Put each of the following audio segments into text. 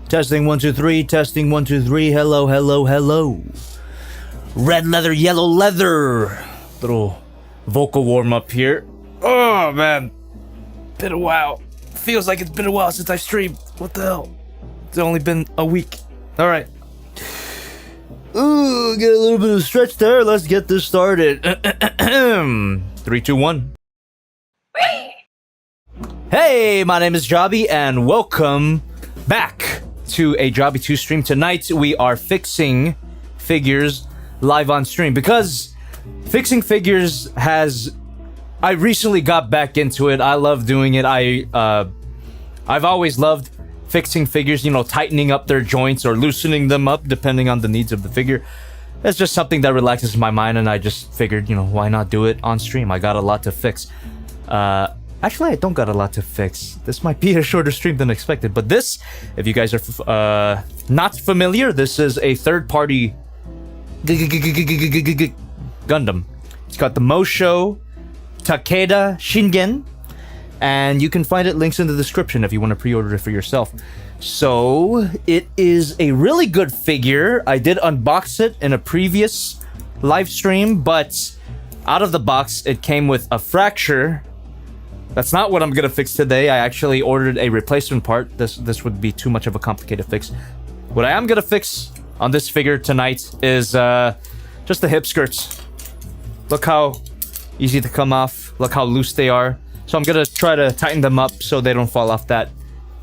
Testing 1 2 3. Testing 1 2 3. Hello, hello, hello. Red leather, yellow leather. Little vocal warm up here. Oh man, been a while. Feels like it's been a while since I've streamed. What the hell? It's only been a week. All right. Ooh, get a little bit of stretch there. Let's get this started. 3 2 1. Hey, my name is Jobby, and welcome back to a Jobby 2 stream. Tonight we are fixing figures live on stream because fixing figures I recently got back into it. I love doing it. I've always loved fixing figures, you know, tightening up their joints or loosening them up depending on the needs of the figure. It's just something that relaxes my mind, and I just figured, you know, why not do it on stream? I got a lot to fix. Actually, I don't got a lot to fix. This might be a shorter stream than expected, but this, if you guys are not familiar, this is a third-party Gundam. It's got the MoShow Takeda Shingen, and you can find it, links in the description if you want to pre-order it for yourself. So, it is a really good figure. I did unbox it in a previous live stream, but out of the box, it came with a fracture. That's not what I'm gonna fix today. I actually ordered a replacement part. This would be too much of a complicated fix. What I am gonna fix on this figure tonight is just the hip skirts. Look how easy to come off. Look how loose they are. So I'm gonna try to tighten them up so they don't fall off that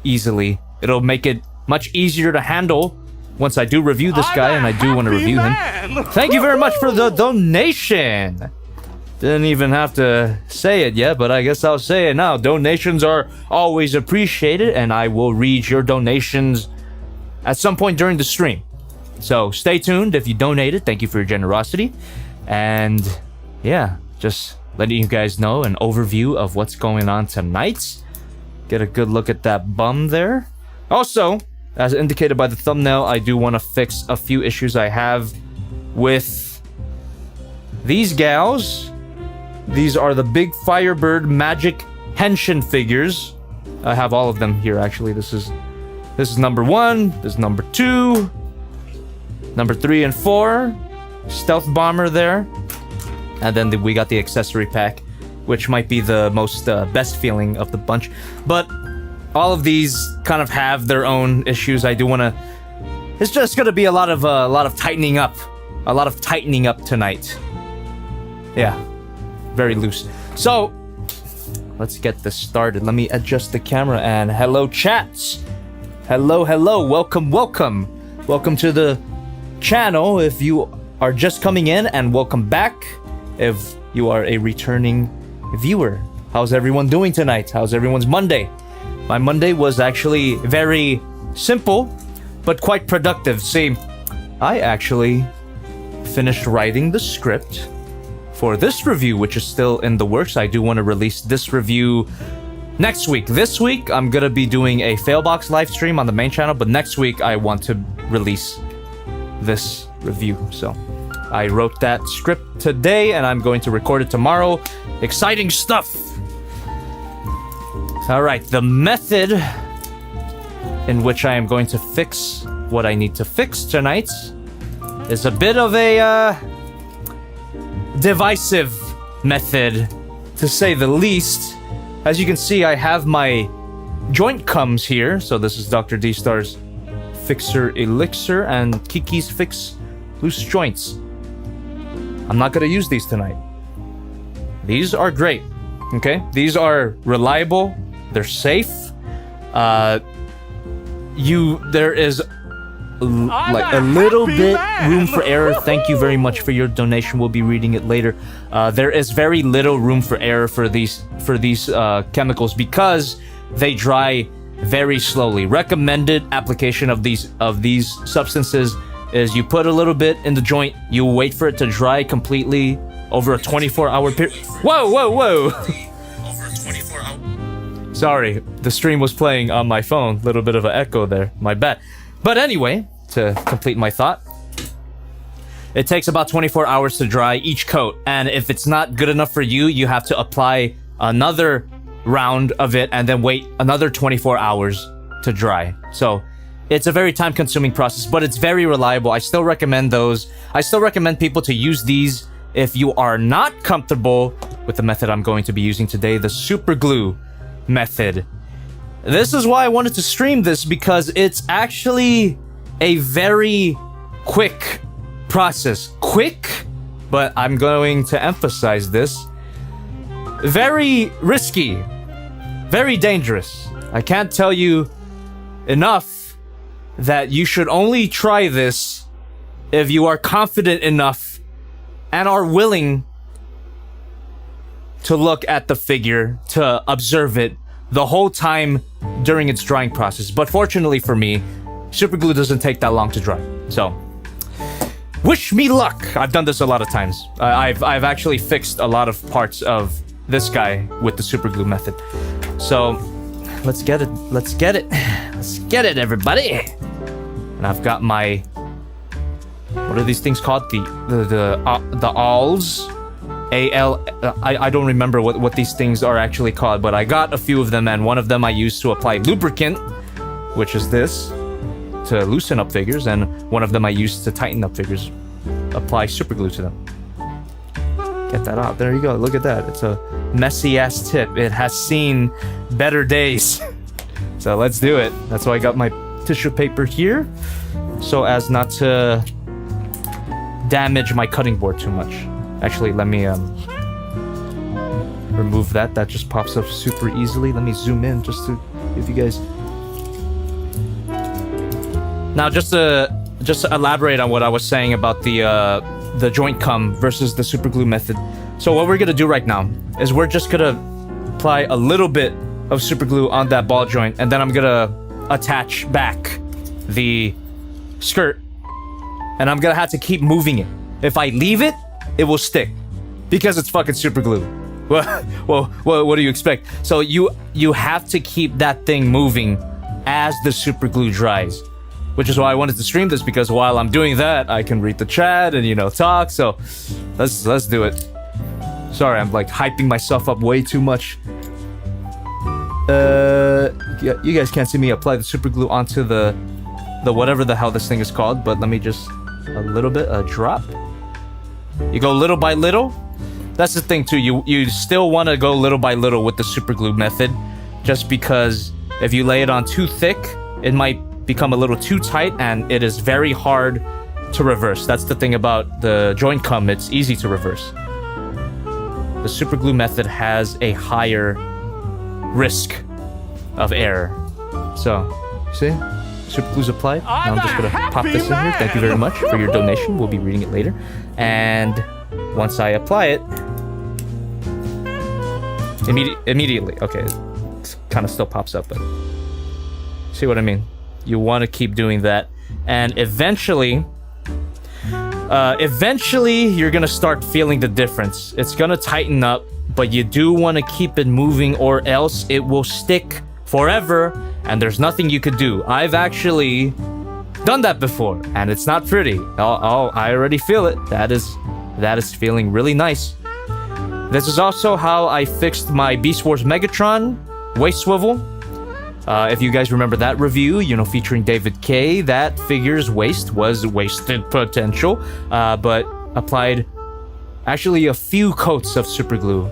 easily. It'll make it much easier to handle once I do review this guy, and I do want to review him. Thank you very much for the donation. Didn't even have to say it yet, but I guess I'll say it now. Donations are always appreciated, and I will read your donations at some point during the stream. So stay tuned if you donated. Thank you for your generosity. And yeah, just letting you guys know an overview of what's going on tonight. Get a good look at that bum there. Also, as indicated by the thumbnail, I do want to fix a few issues I have with these gals. These are the big Firebird magic Henshin figures. I have all of them here, actually. This is number 1, this is number 2, number 3 and 4, stealth bomber there, and then we got the accessory pack, which might be the most best feeling of the bunch. But all of these kind of have their own issues. I do want to. It's just gonna be a lot of tightening up, tonight. Yeah. Very loose. So, let's get this started. Let me adjust the camera, and hello chats. Hello, hello, welcome, welcome. Welcome to the channel if you are just coming in, and welcome back if you are a returning viewer. How's everyone doing tonight? How's everyone's Monday? My Monday was actually very simple, but quite productive. See, I actually finished writing the script for this review, which is still in the works. I do want to release this review next week. This week, I'm gonna be doing a Failbox live stream on the main channel, but next week, I want to release this review. So, I wrote that script today, and I'm going to record it tomorrow. Exciting stuff! Alright, the method in which I am going to fix what I need to fix tonight is a bit of a, divisive method, to say the least. As you can see, I have my joint comes here. So this is Dr. D-Star's Fixer Elixir and Kiki's Fix Loose Joints. I'm not gonna use these tonight. These are great, okay? These are reliable, they're safe. There is like a little bit room for error. Thank you very much for your donation. We'll be reading it later. There is very little room for error for these chemicals because they dry very slowly. Recommended application of these substances is you put a little bit in the joint, you wait for it to dry completely over a 24-hour period. Whoa, whoa, whoa! Over a 24-hour. Sorry, the stream was playing on my phone. Little bit of an echo there. My bad. But anyway, to complete my thought, it takes about 24 hours to dry each coat, and if it's not good enough for you, you have to apply another round of it and then wait another 24 hours to dry. So It's a very time-consuming process, but it's very reliable. I still recommend those. I still recommend people to use these if you are not comfortable with the method I'm going to be using today, the super glue method. This is why I wanted to stream this, because it's actually a very quick process. Quick, but I'm going to emphasize this. Very risky. Very dangerous. I can't tell you enough that you should only try this if you are confident enough and are willing to look at the figure, to observe it the whole time during its drying process. But fortunately for me, super glue doesn't take that long to dry. So, wish me luck. I've done this a lot of times. I've actually fixed a lot of parts of this guy with the super glue method. So, let's get it. Let's get it. Let's get it, everybody. And I've got my, what are these things called? The awls. I don't remember what these things are actually called, but I got a few of them, and one of them I used to apply lubricant, which is this, to loosen up figures, and one of them I used to tighten up figures, apply super glue to them. Get that out. There you go. Look at that. It's a messy ass tip. It has seen better days. So let's do it. That's why I got my tissue paper here, so as not to damage my cutting board too much. Actually, let me remove that. That just pops up super easily. Let me zoom in just to give you guys. Now, just to elaborate on what I was saying about the joint cum versus the super glue method. So what we're gonna do right now is we're just gonna apply a little bit of super glue on that ball joint, and then I'm gonna attach back the skirt, and I'm gonna have to keep moving it. If I leave it, it will stick because it's fucking super glue. Well, what do you expect? So you have to keep that thing moving as the super glue dries, which is why I wanted to stream this, because while I'm doing that, I can read the chat and, you know, talk. So let's do it. Sorry, I'm like hyping myself up way too much. You guys can't see me apply the super glue onto the whatever the hell this thing is called, but let me just a little bit, a drop. You go little by little. That's the thing too. You still want to go little by little with the super glue method, just because if you lay it on too thick, it might become a little too tight, and it is very hard to reverse. That's the thing about the joint cum. It's easy to reverse. The super glue method has a higher risk of error. So, see? Super glue's applied. Now I'm just gonna pop this in here. Thank you very much for your donation. We'll be reading it later. And once I apply it, immediately, okay, it kind of still pops up, but see what I mean? You want to keep doing that, and eventually you're gonna start feeling the difference. It's gonna tighten up, but you do want to keep it moving, or else it will stick forever, and there's nothing you could do. I've actually done that before, and it's not pretty. I already feel it. That is feeling really nice. This is also how I fixed my Beast Wars Megatron waist swivel. If you guys remember that review, you know, featuring David K, that figure's waist was wasted potential, but applied actually a few coats of super glue,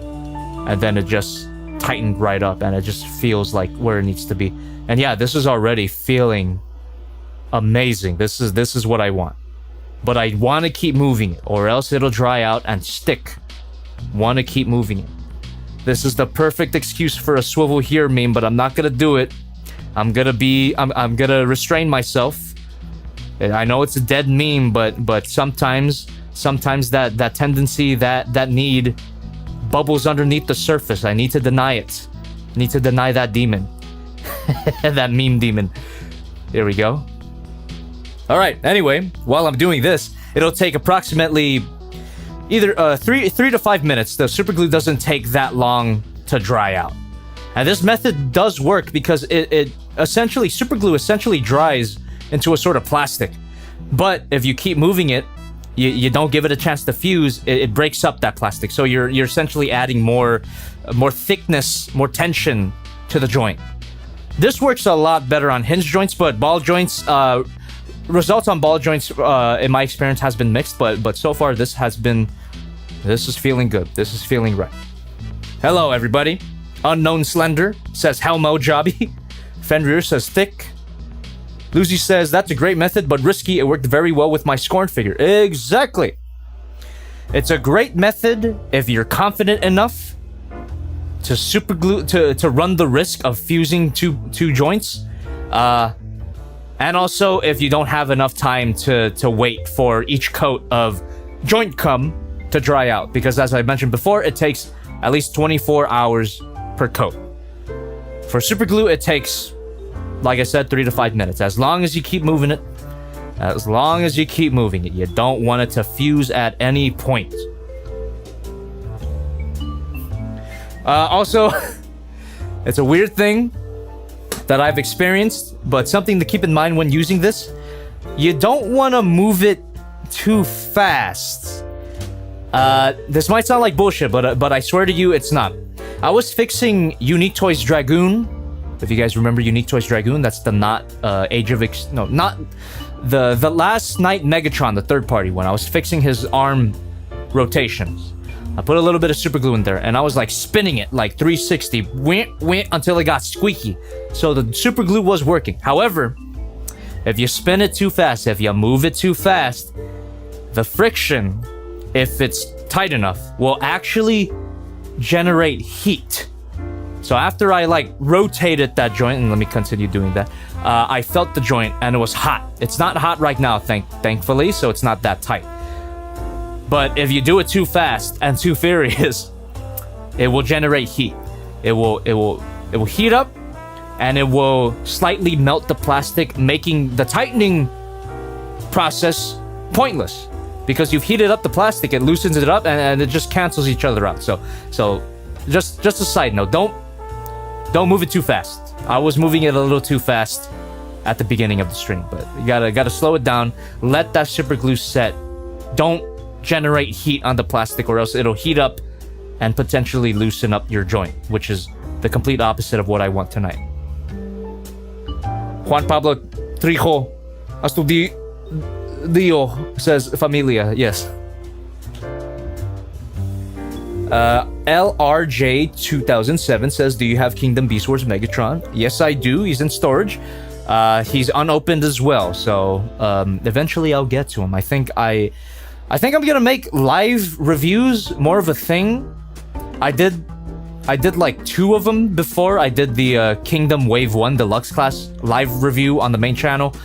and then it just tightened right up, and it just feels like where it needs to be. And yeah, this is already feeling amazing. This is what I want. But I want to keep moving it, or else it'll dry out and stick. Want to keep moving it. This is the perfect excuse for a swivel here meme, but I'm not gonna do it. I'm gonna restrain myself. I know it's a dead meme, but sometimes that tendency, that need bubbles underneath the surface. I need to deny it. I need to deny that demon. That meme demon. There we go. All right, anyway, while I'm doing this, it'll take approximately either 3 to 5 minutes. The super glue doesn't take that long to dry out. And this method does work because it essentially, super glue essentially dries into a sort of plastic. But if you keep moving it, you don't give it a chance to fuse, it breaks up that plastic. So you're essentially adding more thickness, more tension to the joint. This works a lot better on hinge joints, but ball joints, results on ball joints, in my experience, has been mixed, but so far this is feeling good. This is feeling right. Hello, everybody. Unknown Slender says, Helmo Jobby. Fenrir says, thick. Lucy says, that's a great method, but risky. It worked very well with my scorn figure. Exactly. It's a great method if you're confident enough to super glue, to run the risk of fusing two joints. And also if you don't have enough time to wait for each coat of joint cum to dry out. Because as I mentioned before, it takes at least 24 hours per coat. For super glue, it takes, like I said, 3 to 5 minutes. As long as you keep moving it. As long as you keep moving it. You don't want it to fuse at any point. Also, it's a weird thing that I've experienced, but something to keep in mind when using this. You don't want to move it too fast. This might sound like bullshit, but I swear to you, it's not. I was fixing Unique Toys Dragoon. If you guys remember Unique Toys Dragoon, that's the not the last night Megatron, the third party one. I was fixing his arm rotations. I put a little bit of super glue in there, and I was like spinning it like 360, until it got squeaky. So the super glue was working. However, if you spin it too fast, if you move it too fast, the friction, if it's tight enough, will actually generate heat. So after I like rotated that joint, and let me continue doing that, I felt the joint and it was hot. It's not hot right now, thankfully, so it's not that tight. But if you do it too fast and too furious, it will generate heat. It will heat up, and it will slightly melt the plastic, making the tightening process pointless. Because you've heated up the plastic, it loosens it up, and it just cancels each other out. So just a side note, don't move it too fast. I was moving it a little too fast at the beginning of the stream, but you gotta slow it down. Let that super glue set. Don't generate heat on the plastic, or else it'll heat up and potentially loosen up your joint, which is the complete opposite of what I want tonight. Juan Pablo Trijo Dio says familia. Yes. LRJ 2007 says, do you have Kingdom Beast Wars Megatron? Yes, I do. He's in storage. He's unopened as well, so eventually I'll get to him. I think I'm gonna make live reviews more of a thing. I did like 2 of them before. I did the Kingdom Wave 1 Deluxe Class live review on the main channel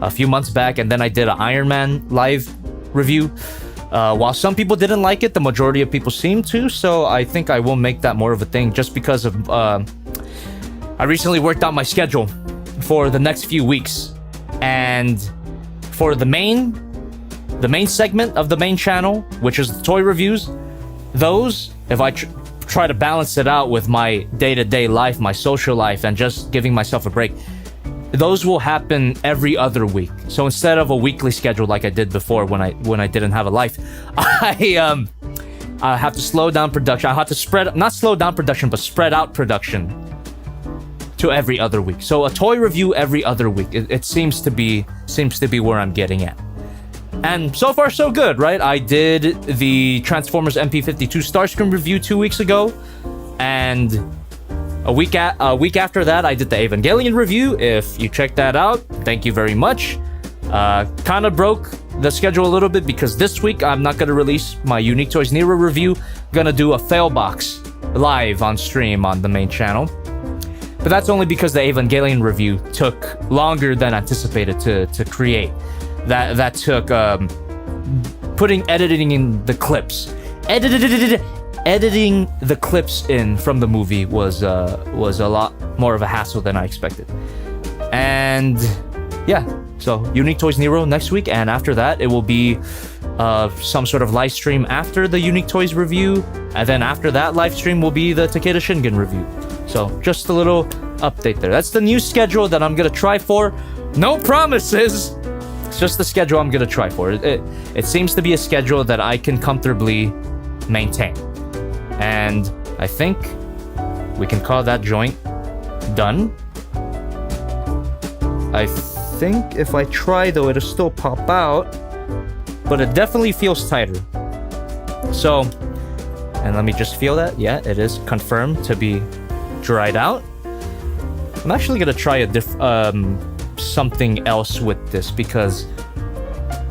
a few months back, and then I did an Iron Man live review. While some people didn't like it, the majority of people seemed to, so I think I will make that more of a thing, just because of I recently worked out my schedule for the next few weeks, and for the main segment of the main channel, which is the toy reviews, those, if I try to balance it out with my day-to-day life, my social life, and just giving myself a break, those will happen every other week. So instead of a weekly schedule like I did before when I didn't have a life, I have to slow down production. I have to spread out production to every other week. So a toy review every other week. It seems to be where I'm getting at. And so far so good, right? I did the Transformers MP52 Starscream review 2 weeks ago, and a week after that, I did the Evangelion review. If you check that out, thank you very much. Kind of broke the schedule a little bit because this week I'm not going to release my Unique Toys Nero review. Gonna do a fail box live on stream on the main channel. But that's only because the Evangelion review took longer than anticipated to create. That took editing in the clips. Editing the clips in from the movie was a lot more of a hassle than I expected. And yeah, so Unique Toys Nero next week, and after that it will be some sort of live stream after the Unique Toys review, and then after that live stream will be the Takeda Shingen review. So just a little update there. That's the new schedule that I'm gonna try for. No promises. It's just the schedule I'm gonna try for. It seems to be a schedule that I can comfortably maintain. And I think we can call that joint done. I think if I try though, it'll still pop out, but it definitely feels tighter. So, and let me just feel that. Yeah, it is confirmed to be dried out. I'm actually gonna try something else with this because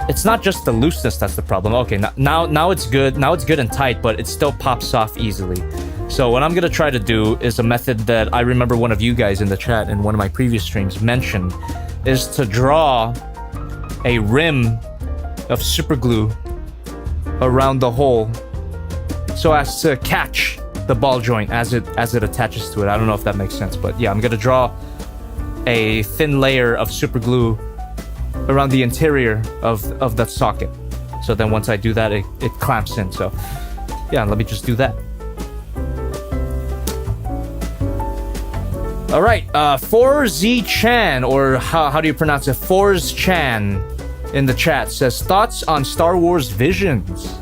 it's not just the looseness that's the problem. Okay, now it's good. Now it's good and tight, but it still pops off easily. So what I'm gonna try to do is a method that I remember one of you guys in the chat in one of my previous streams mentioned, is to draw a rim of super glue around the hole so as to catch the ball joint as it attaches to it. I don't know if that makes sense, but yeah, I'm gonna draw a thin layer of super glue around the interior of that socket. So then once I do that, it clamps in. So yeah, let me just do that. All right, 4Z Chan, or how do you pronounce it? 4Z Chan in the chat says, thoughts on Star Wars Visions?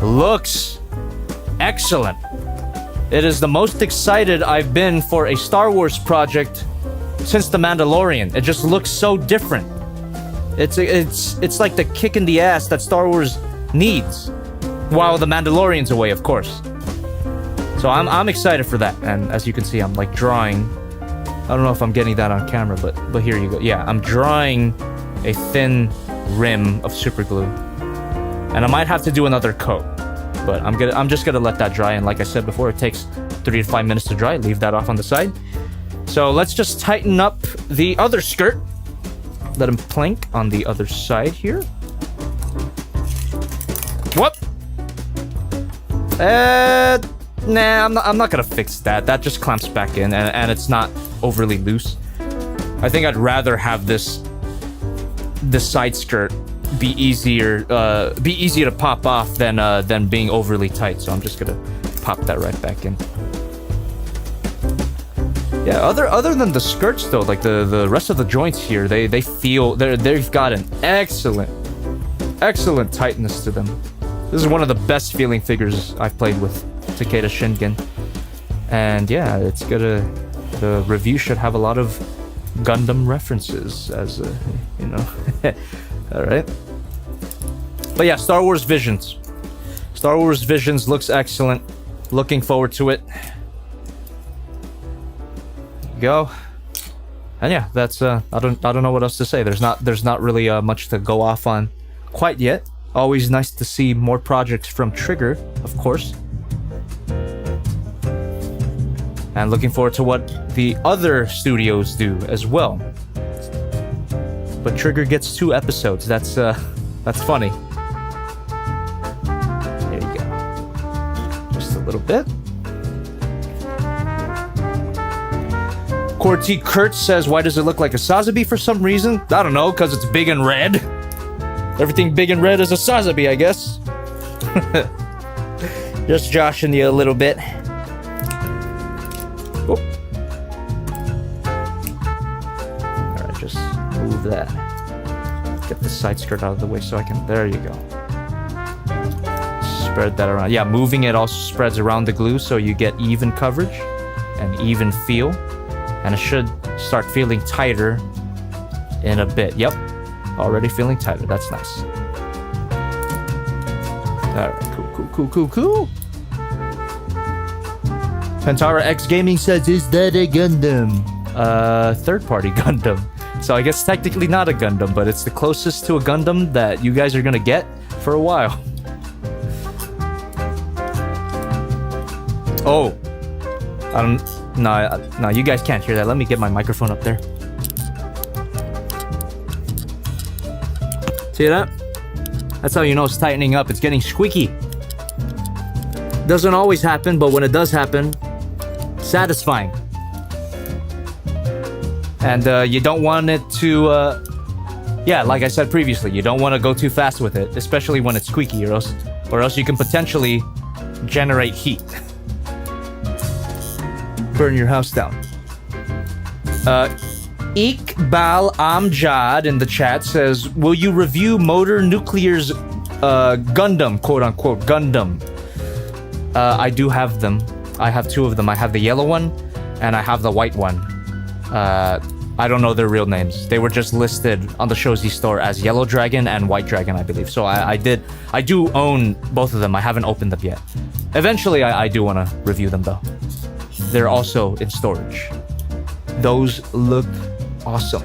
Looks excellent. It is the most excited I've been for a Star Wars project since The Mandalorian. It just looks so different. It's like the kick in the ass that Star Wars needs, while The Mandalorian's away, of course. So I'm excited for that, and as you can see, I'm like drawing. I don't know if I'm getting that on camera, but here you go. Yeah, I'm drawing a thin rim of super glue, and I might have to do another coat, but I'm just gonna let that dry. And like I said before, it takes 3 to 5 minutes to dry. Leave that off on the side. So let's just tighten up the other skirt. Let him plank on the other side here. Whoop! Nah, I'm not gonna fix that. That just clamps back in, and it's not overly loose. I think I'd rather have this side skirt be easier to pop off than being overly tight. So I'm just gonna pop that right back in. Yeah, other than the skirts though, like the rest of the joints here, they've got an excellent tightness to them. This is one of the best feeling figures I've played with Takeda Shingen. And yeah, the review should have a lot of Gundam references, as you know. All right. But yeah, Star Wars Visions. Star Wars Visions looks excellent. Looking forward to it. Go. And yeah, that's I don't know what else to say. There's not really much to go off on quite yet. Always nice to see more projects from Trigger, of course. And looking forward to what the other studios do as well. But Trigger gets 2 episodes. That's funny. There you go. Just a little bit. Corty Kurt says, why does it look like a Sazabi for some reason? I don't know, because it's big and red. Everything big and red is a Sazabi, I guess. Just joshing you a little bit. Oh. Alright, just move that. Get the side skirt out of the way so I can... There you go. Spread that around. Yeah, moving it also spreads around the glue so you get even coverage and even feel. And it should start feeling tighter in a bit. Yep, already feeling tighter. That's nice. Alright, cool. Pantara X Gaming says, is that a Gundam? Third-party Gundam. So I guess technically not a Gundam, but it's the closest to a Gundam that you guys are gonna get for a while. Oh. No, you guys can't hear that. Let me get my microphone up there. See that? That's how you know it's tightening up. It's getting squeaky. Doesn't always happen, but when it does happen, satisfying. And you don't want it to, yeah, like I said previously, you don't want to go too fast with it, especially when it's squeaky, or else you can potentially generate heat. Burn your house down. Iqbal Amjad in the chat says, will you review Motor Nuclear's Gundam, quote-unquote Gundam? I do have them. I have 2 of them. I have the yellow one, and I have the white one. I don't know their real names. They were just listed on the Shozi store as Yellow Dragon and White Dragon, I believe. So I do own both of them. I haven't opened them yet. Eventually, I do want to review them though. They're also in storage. Those look awesome.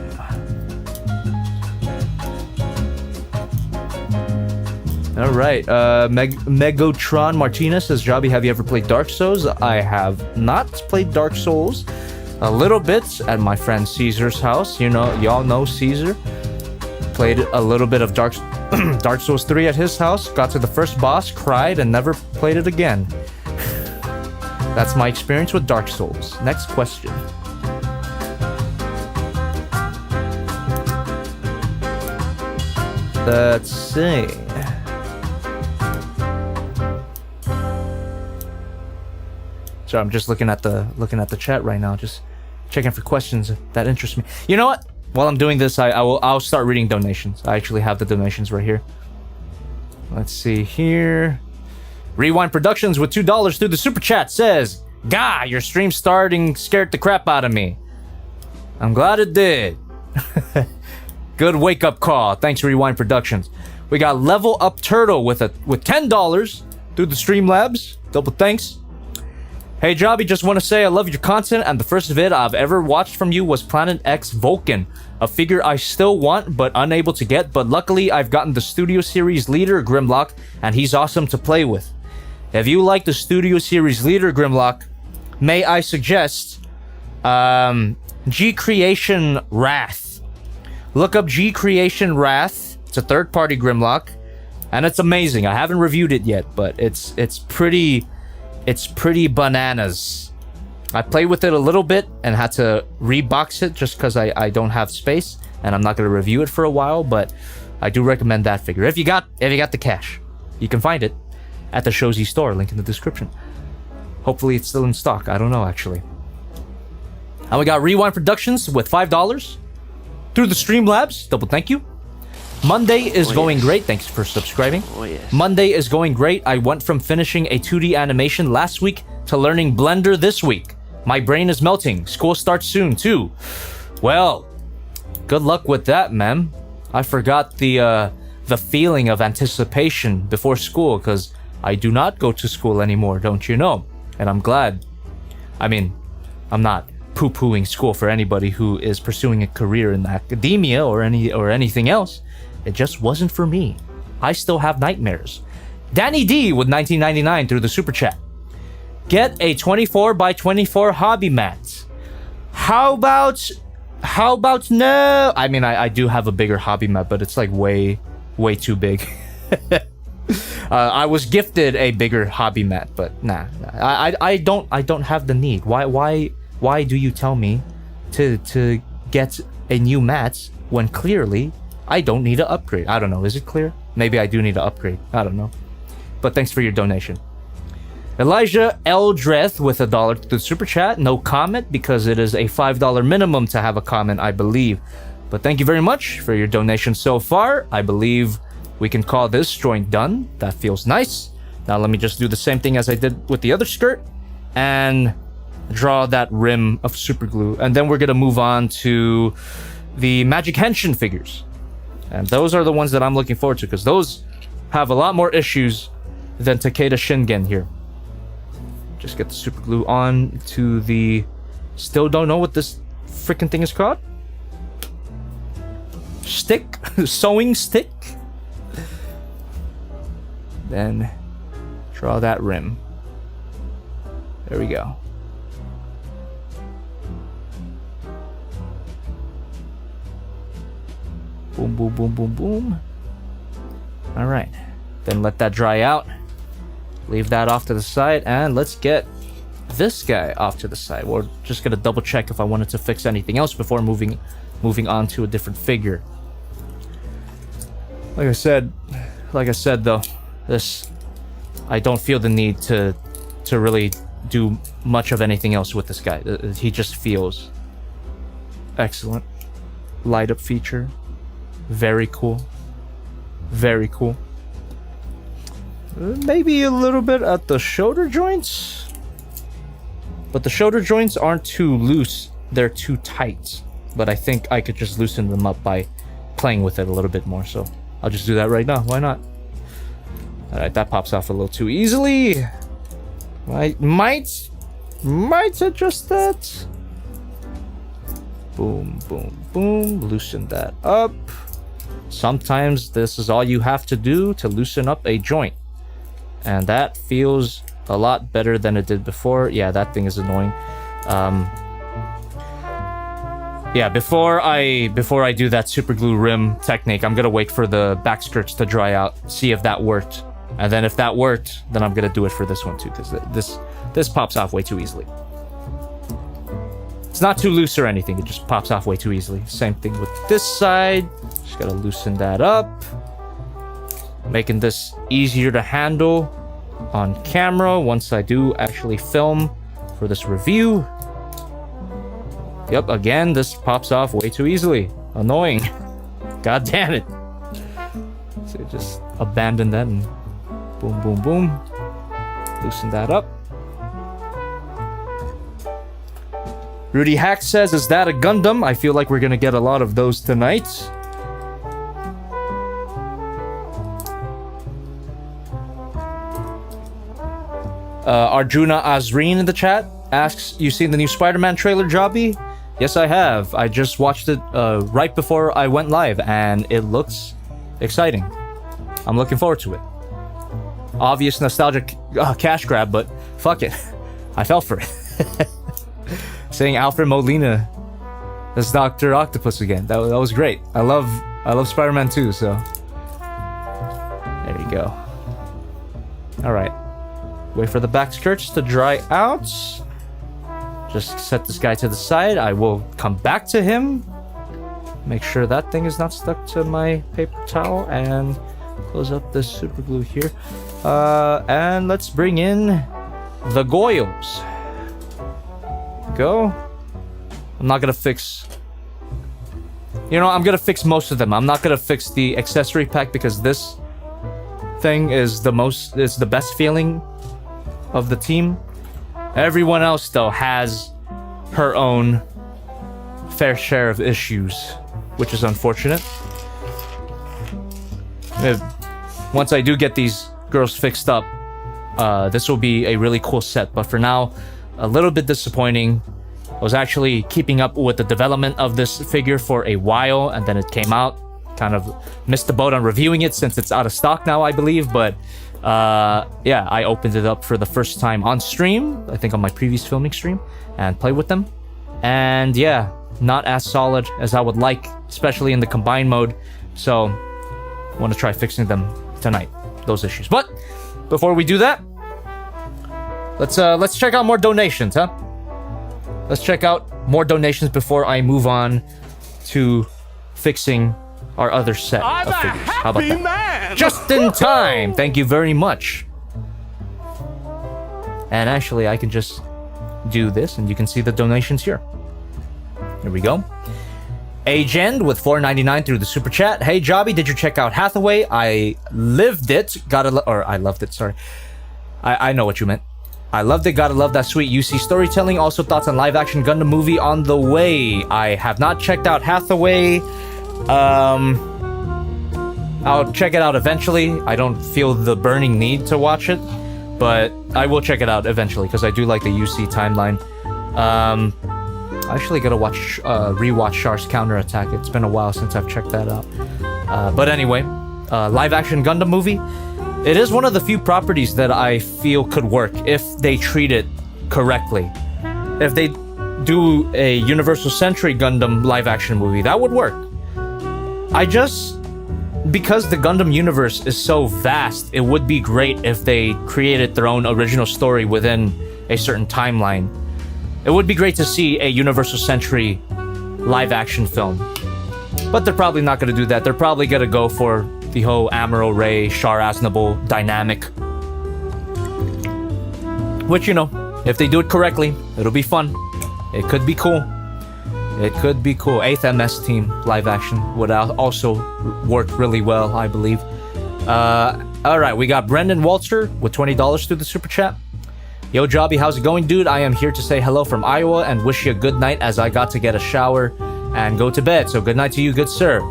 All right, Megotron Martinez says, Jobby, have you ever played Dark Souls? I have not played Dark Souls. A little bit at my friend Caesar's house. You know, y'all know Caesar. Played a little bit of Dark Souls 3 at his house. Got to the first boss, cried, and never played it again. That's my experience with Dark Souls. Next question. Let's see. So I'm just looking at the chat right now, just checking for questions that interest me. You know what? While I'm doing this, I'll start reading donations. I actually have the donations right here. Let's see here. Rewind Productions with $2 through the super chat says, "Gah, your stream starting scared the crap out of me. I'm glad it did." Good wake up call. Thanks, Rewind Productions. We got Level Up Turtle with $10 through the Streamlabs. Double thanks. Hey Jobby, just want to say I love your content, and the first vid I've ever watched from you was Planet X Vulcan, a figure I still want but unable to get, but luckily I've gotten the Studio Series leader Grimlock, and he's awesome to play with. If you like the Studio Series leader Grimlock, may I suggest G Creation Wrath. Look up G Creation Wrath. It's a third-party Grimlock, and it's amazing. I haven't reviewed it yet, but it's pretty bananas. I played with it a little bit and had to rebox it just because I don't have space, and I'm not going to review it for a while, but I do recommend that figure. If you got the cash, you can find it at the Shozi store, link in the description. Hopefully it's still in stock. I don't know, actually. And we got Rewind Productions with $5 through the Streamlabs. Double thank you. Monday is going great. Thanks for subscribing. Monday is going great. I went from finishing a 2D animation last week to learning Blender this week. My brain is melting. School starts soon, too. Well, good luck with that, man. I forgot the feeling of anticipation before school, because I do not go to school anymore, don't you know? And I'm glad. I mean, I'm not poo-pooing school for anybody who is pursuing a career in academia or anything else. It just wasn't for me. I still have nightmares. Danny D with $19.99 through the super chat. Get a 24x24 hobby mat. How about no? I mean, I do have a bigger hobby mat, but it's like way too big. I was gifted a bigger hobby mat, but nah. I don't have the need. Why do you tell me to get a new mat when clearly I don't need to upgrade? I don't know. Is it clear? Maybe I do need to upgrade. I don't know. But thanks for your donation. Elijah Eldreth with $1 to the super chat. No comment because it is a $5 minimum to have a comment, I believe. But thank you very much for your donation so far. I believe we can call this joint done. That feels nice. Now let me just do the same thing as I did with the other skirt and draw that rim of super glue. And then we're going to move on to the Magic Henshin figures. And those are the ones that I'm looking forward to, because those have a lot more issues than Takeda Shingen here. Just get the super glue on to the... Still don't know what this freaking thing is called. Stick? Sewing stick? Then draw that rim. There we go. Boom, boom, boom, boom, boom. All right. Then let that dry out. Leave that off to the side. And let's get this guy off to the side. We're just going to double check if I wanted to fix anything else before moving on to a different figure. Like I said though, I don't feel the need to really do much of anything else with this guy. He just feels excellent. Light up feature. Very cool. Very cool. Maybe a little bit at the shoulder joints. But the shoulder joints aren't too loose. They're too tight. but I think I could just loosen them up by playing with it a little bit more. So I'll just do that right now. Why not? All right, that pops off a little too easily. I might adjust that. Boom, boom, boom. Loosen that up. Sometimes this is all you have to do to loosen up a joint. And that feels a lot better than it did before. Yeah, that thing is annoying. Yeah, before I do that super glue rim technique, I'm gonna wait for the back skirts to dry out, see if that worked. And then if that worked, then I'm gonna do it for this one too, because this pops off way too easily. It's not too loose or anything, it just pops off way too easily. Same thing with this side. Just gotta loosen that up. Making this easier to handle on camera once I do actually film for this review. Yep, again, this pops off way too easily. Annoying. God damn it. So just abandon that and boom, boom, boom. Loosen that up. Rudy Hack says, is that a Gundam? I feel like we're gonna get a lot of those tonight. Arjuna Azreen in the chat asks, you seen the new Spider-Man trailer, Jobby? Yes, I have. I just watched it right before I went live, and it looks exciting. I'm looking forward to it. Obvious nostalgic cash grab, but fuck it. I fell for it. Saying Alfred Molina as Dr. Octopus again. That was great. I love Spider-Man 2, so there you go. Alright. Wait for the back skirts to dry out. Just set this guy to the side. I will come back to him. Make sure that thing is not stuck to my paper towel. And close up this super glue here. And let's bring in the Goyles. Go. I'm not gonna fix... You know, I'm gonna fix most of them. I'm not gonna fix the accessory pack because this thing is the best feeling of the team. Everyone else, though, has her own fair share of issues, which is unfortunate. Once I do get these girls fixed up, this will be a really cool set. But for now, a little bit disappointing. I was actually keeping up with the development of this figure for a while, and then it came out. Kind of missed the boat on reviewing it since it's out of stock now, I believe. But yeah, I opened it up for the first time on stream, I think on my previous filming stream, and played with them. And yeah, not as solid as I would like, especially in the combined mode. So I want to try fixing them tonight, those issues. But before we do that, let's check out more donations, huh? Let's check out more donations before I move on to fixing our other set of figures. How about that? Man. Just in time! Thank you very much. And actually, I can just do this, and you can see the donations here. Here we go. Agend with $4.99 through the super chat. Hey, Jobby, did you check out Hathaway? I lived it. I loved it, sorry. I know what you meant. I loved it, gotta love that sweet UC storytelling. Also, thoughts on live-action Gundam movie on the way. I have not checked out Hathaway. I'll check it out eventually. I don't feel the burning need to watch it, but I will check it out eventually because I do like the UC timeline. I actually gotta rewatch Char's Counterattack. It's been a while since I've checked that out. But anyway, live-action Gundam movie. It is one of the few properties that I feel could work if they treat it correctly. If they do a Universal Century Gundam live-action movie, that would work. Because the Gundam universe is so vast, it would be great if they created their own original story within a certain timeline. It would be great to see a Universal Century live-action film. But they're probably not going to do that. They're probably going to go for the whole Amuro Ray, Char Aznavour dynamic. Which, you know, if they do it correctly, it'll be fun. It could be cool. It could be cool. 8th MS team live action would also work really well, I believe. Alright, we got Brendan Walter with $20 through the super chat. Yo, Jobby, how's it going, dude? I am here to say hello from Iowa and wish you a good night as I got to get a shower and go to bed. So good night to you, good sir.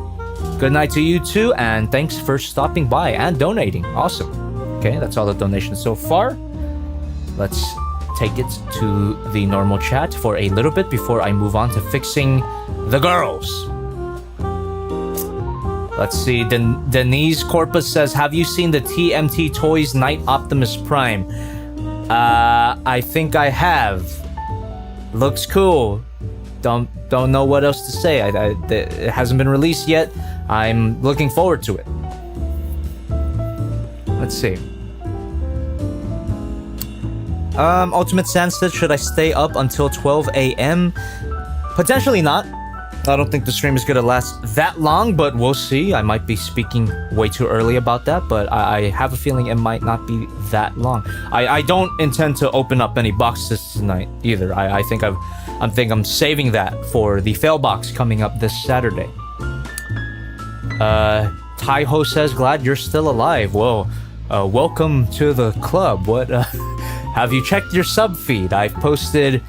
Good night to you too, and thanks for stopping by and donating. Awesome. Okay, that's all the donations so far. Let's take it to the normal chat for a little bit before I move on to fixing the girls. Let's see. Denise Corpus says, have you seen the TMT Toys Night Optimus Prime? I think I have. Looks cool. Don't know what else to say. It hasn't been released yet. I'm looking forward to it. Let's see. Ultimate Sand said, should I stay up until 12 a.m.? Potentially not. I don't think the stream is gonna last that long, but we'll see. I might be speaking way too early about that, but I have a feeling it might not be that long. I don't intend to open up any boxes tonight either. I think I'm saving that for the fail box coming up this Saturday. Taiho says, glad you're still alive. Whoa, welcome to the club. What? Have you checked your sub feed? I've posted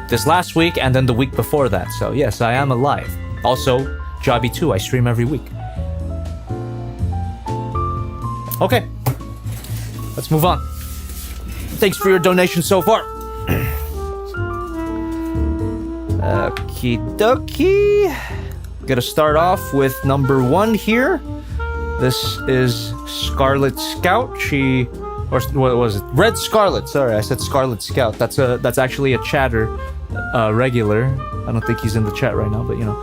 this last week and then the week before that. So yes, I am alive. Also, Jobby 2, I stream every week. Okay, let's move on. Thanks for your donation so far. Okie dokie. Gonna start off with number 1 here. This is Scarlet Scout. Or what was it? Red Scarlet. Sorry, I said Scarlet Scout. That's actually a chatter regular. I don't think he's in the chat right now, but you know,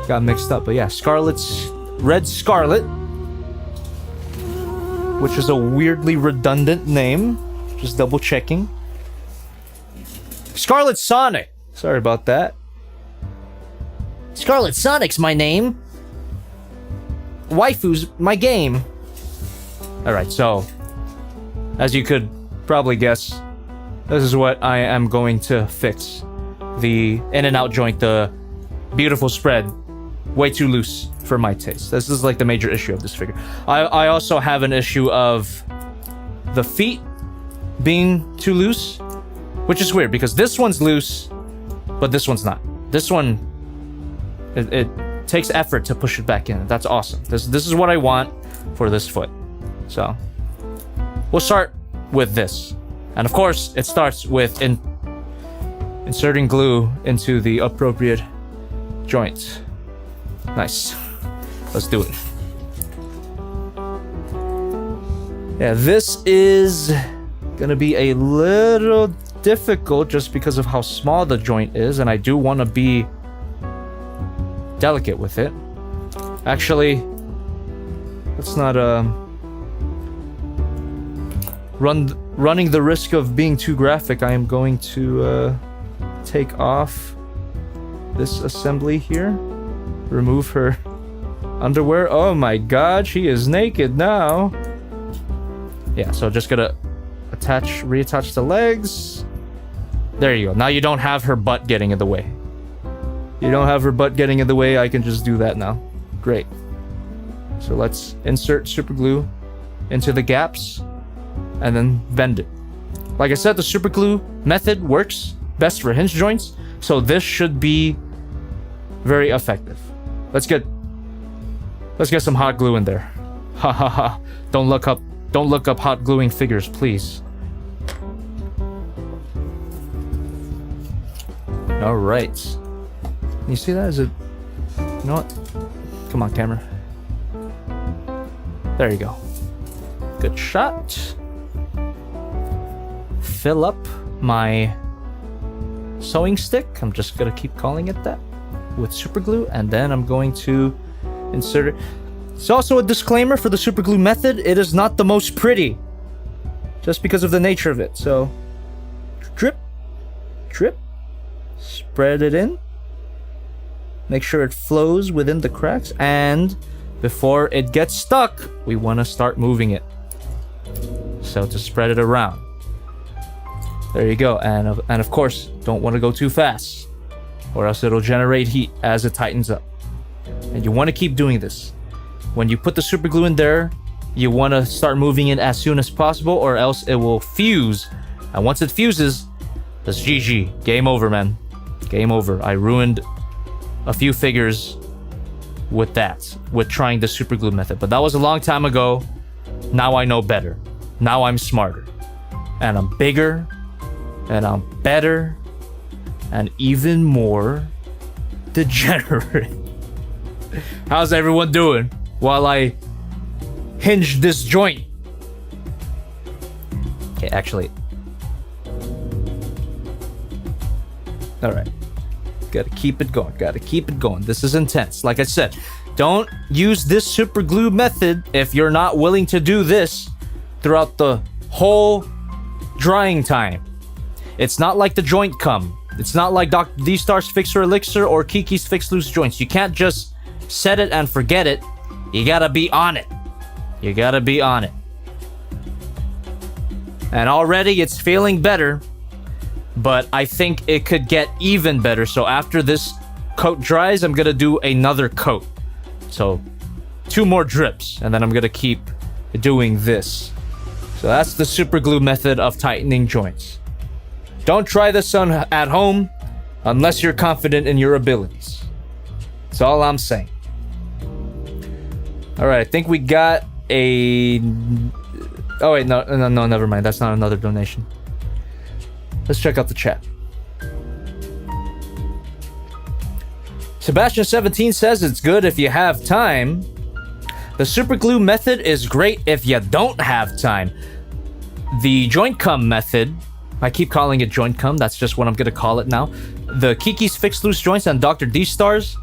got mixed up. But yeah, Red Scarlet, which is a weirdly redundant name. Just double checking. Scarlet Sonic. Sorry about that. Scarlet Sonic's my name. Waifu's my game. All right, so as you could probably guess, this is what I am going to fix. The in and out joint, the beautiful spread, way too loose for my taste. This is like the major issue of this figure. I also have an issue of the feet being too loose, which is weird because this one's loose, but this one's not. This one, it takes effort to push it back in. That's awesome. This is what I want for this foot. So we'll start with this. And of course, it starts with inserting glue into the appropriate joint. Nice. Let's do it. Yeah, this is gonna be a little difficult just because of how small the joint is, and I do want to be delicate with it. Actually, let's not running the risk of being too graphic. I am going to take off this assembly here, remove her underwear. Oh my god, she is naked now. Yeah, so just gonna reattach the legs. There you go. Now you don't have her butt getting in the way. You don't have her butt getting in the way. I can just do that now. Great. So let's insert super glue into the gaps and then bend it. Like I said, the super glue method works best for hinge joints, so this should be very effective. Let's get some hot glue in there. Ha ha ha. Don't look up hot gluing figures, please. All right. You see that? Is it? You know what? Come on, camera. There you go. Good shot. Fill up my sewing stick. I'm just gonna keep calling it that with super glue, and then I'm going to insert it. It's also a disclaimer for the super glue method. It is not the most pretty, just because of the nature of it. So, drip, drip, spread it in. Make sure it flows within the cracks, and before it gets stuck, we want to start moving it. So to spread it around. There you go, and of course, don't want to go too fast, or else it'll generate heat as it tightens up. And you want to keep doing this. When you put the super glue in there, you want to start moving it as soon as possible, or else it will fuse. And once it fuses, that's GG. Game over, man. Game over. I ruined a few figures with that, with trying the super glue method. But that was a long time ago. Now I know better. Now I'm smarter. And I'm bigger. And I'm better. And even more degenerate. How's everyone doing while I hinge this joint? Okay, actually. Alright. Gotta keep it going. Gotta keep it going. This is intense. Like I said, don't use this super glue method if you're not willing to do this throughout the whole drying time. It's not like the joint cum. It's not like Dr. D-Star's Fixer Elixir or Kiki's Fix Loose Joints. You can't just set it and forget it. You gotta be on it. You gotta be on it. And already it's feeling better, but I think it could get even better. So after this coat dries, I'm gonna do another coat. So 2 more drips, and then I'm gonna keep doing this. So that's the super glue method of tightening joints. Don't try this on at home unless you're confident in your abilities. That's all I'm saying. All right, I think we got a... Oh wait, no, never mind. That's not another donation. Let's check out the chat. Sebastian17 says it's good if you have time. The super glue method is great if you don't have time. The joint cum method, I keep calling it joint cum, that's just what I'm gonna call it now. The Kiki's Fix Loose Joints and Dr. D-Stars,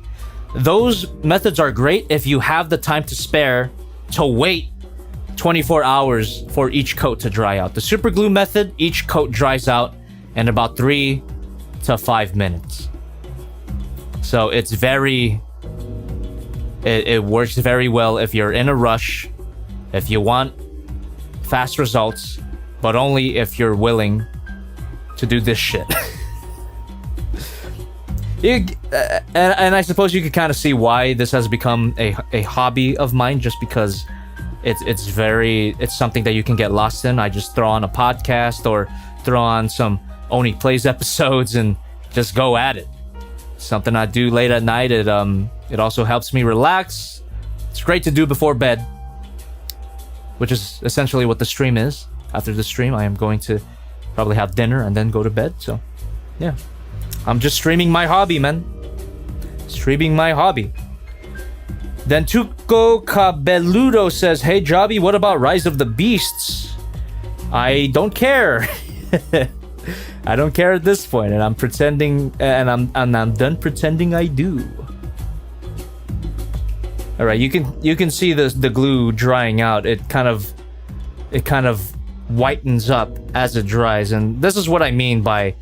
those methods are great if you have the time to spare to wait 24 hours for each coat to dry out. The super glue method, each coat dries out in about 3 to 5 minutes. So it's very... It works very well if you're in a rush, if you want fast results, but only if you're willing to do this shit. And I suppose you could kind of see why this has become a hobby of mine, just because it's something that you can get lost in. I just throw on a podcast or throw on some Oni Plays episodes and just go at it. Something I do late at night. It also helps me relax. It's great to do before bed, which is essentially what the stream is. After the stream, I am going to probably have dinner and then go to bed. So, yeah. I'm just streaming my hobby, man. Streaming my hobby. Then Tuco Cabeludo says, "Hey Jobby, what about Rise of the Beasts?" I don't care. I don't care at this point, and I'm pretending, and I'm done pretending I do. All right, you can see the glue drying out. It kind of whitens up as it dries, and this is what I mean by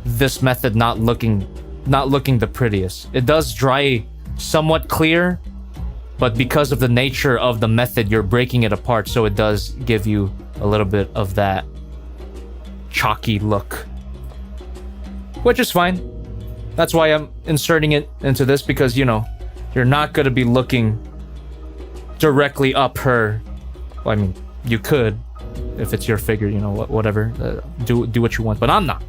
this method not looking the prettiest. It does dry somewhat clear, but because of the nature of the method, you're breaking it apart, so it does give you a little bit of that chalky look, which is fine. That's why I'm inserting it into this, because, you know, you're not going to be looking directly up her. Well, I mean, you could if it's your figure, you know, whatever. Do what you want, but I'm not.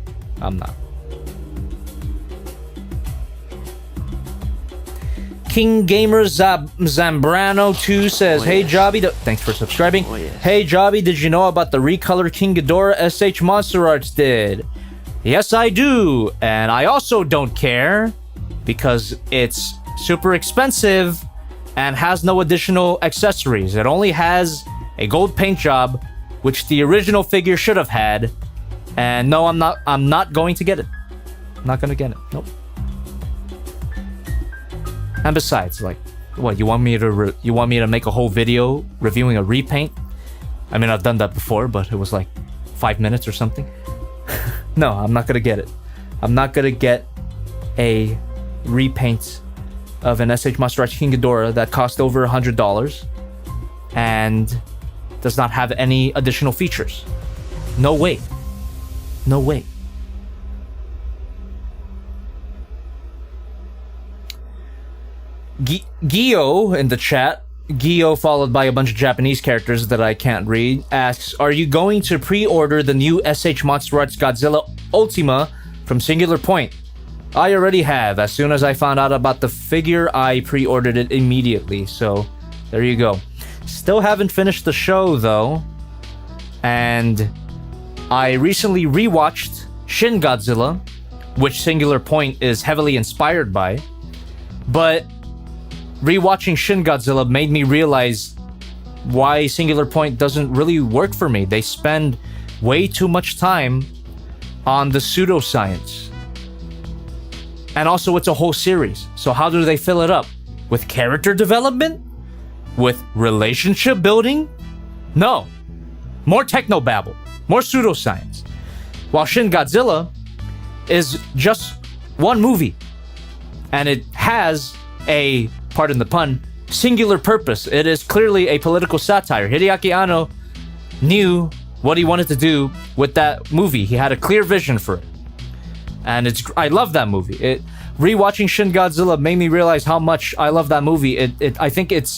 King Gamer Zambrano 2 says, "Hey Jobby, thanks for subscribing. Oh, yes. Hey Jobby, did you know about the recolor King Ghidorah SH Monster Arts did?" Yes, I do, and I also don't care because it's super expensive and has no additional accessories. It only has a gold paint job, which the original figure should have had. And no, I'm not going to get it. I'm not gonna get it. Nope. And besides, like, what, you want me to make a whole video reviewing a repaint? I mean, I've done that before, but it was like 5 minutes or something. No, I'm not gonna get it. I'm not gonna get a repaint of an SH Monster Arts King Ghidorah that cost over $100 and does not have any additional features. No way. No way. Gio in the chat, Gio followed by a bunch of Japanese characters that I can't read, asks, "Are you going to pre-order the new SH Monster Arts Godzilla Ultima from Singular Point?" I already have. As soon as I found out about the figure, I pre-ordered it immediately. So, there you go. Still haven't finished the show, though. And I recently rewatched Shin Godzilla, which Singular Point is heavily inspired by. But rewatching Shin Godzilla made me realize why Singular Point doesn't really work for me. They spend way too much time on the pseudoscience. And also, it's a whole series. So how do they fill it up? With character development? With relationship building? No. More technobabble. More pseudoscience. While Shin Godzilla is just one movie. And it has a, pardon the pun, singular purpose. It is clearly a political satire. Hideaki Anno knew what he wanted to do with that movie. He had a clear vision for it. And I love that movie. Rewatching Shin Godzilla made me realize how much I love that movie. I think it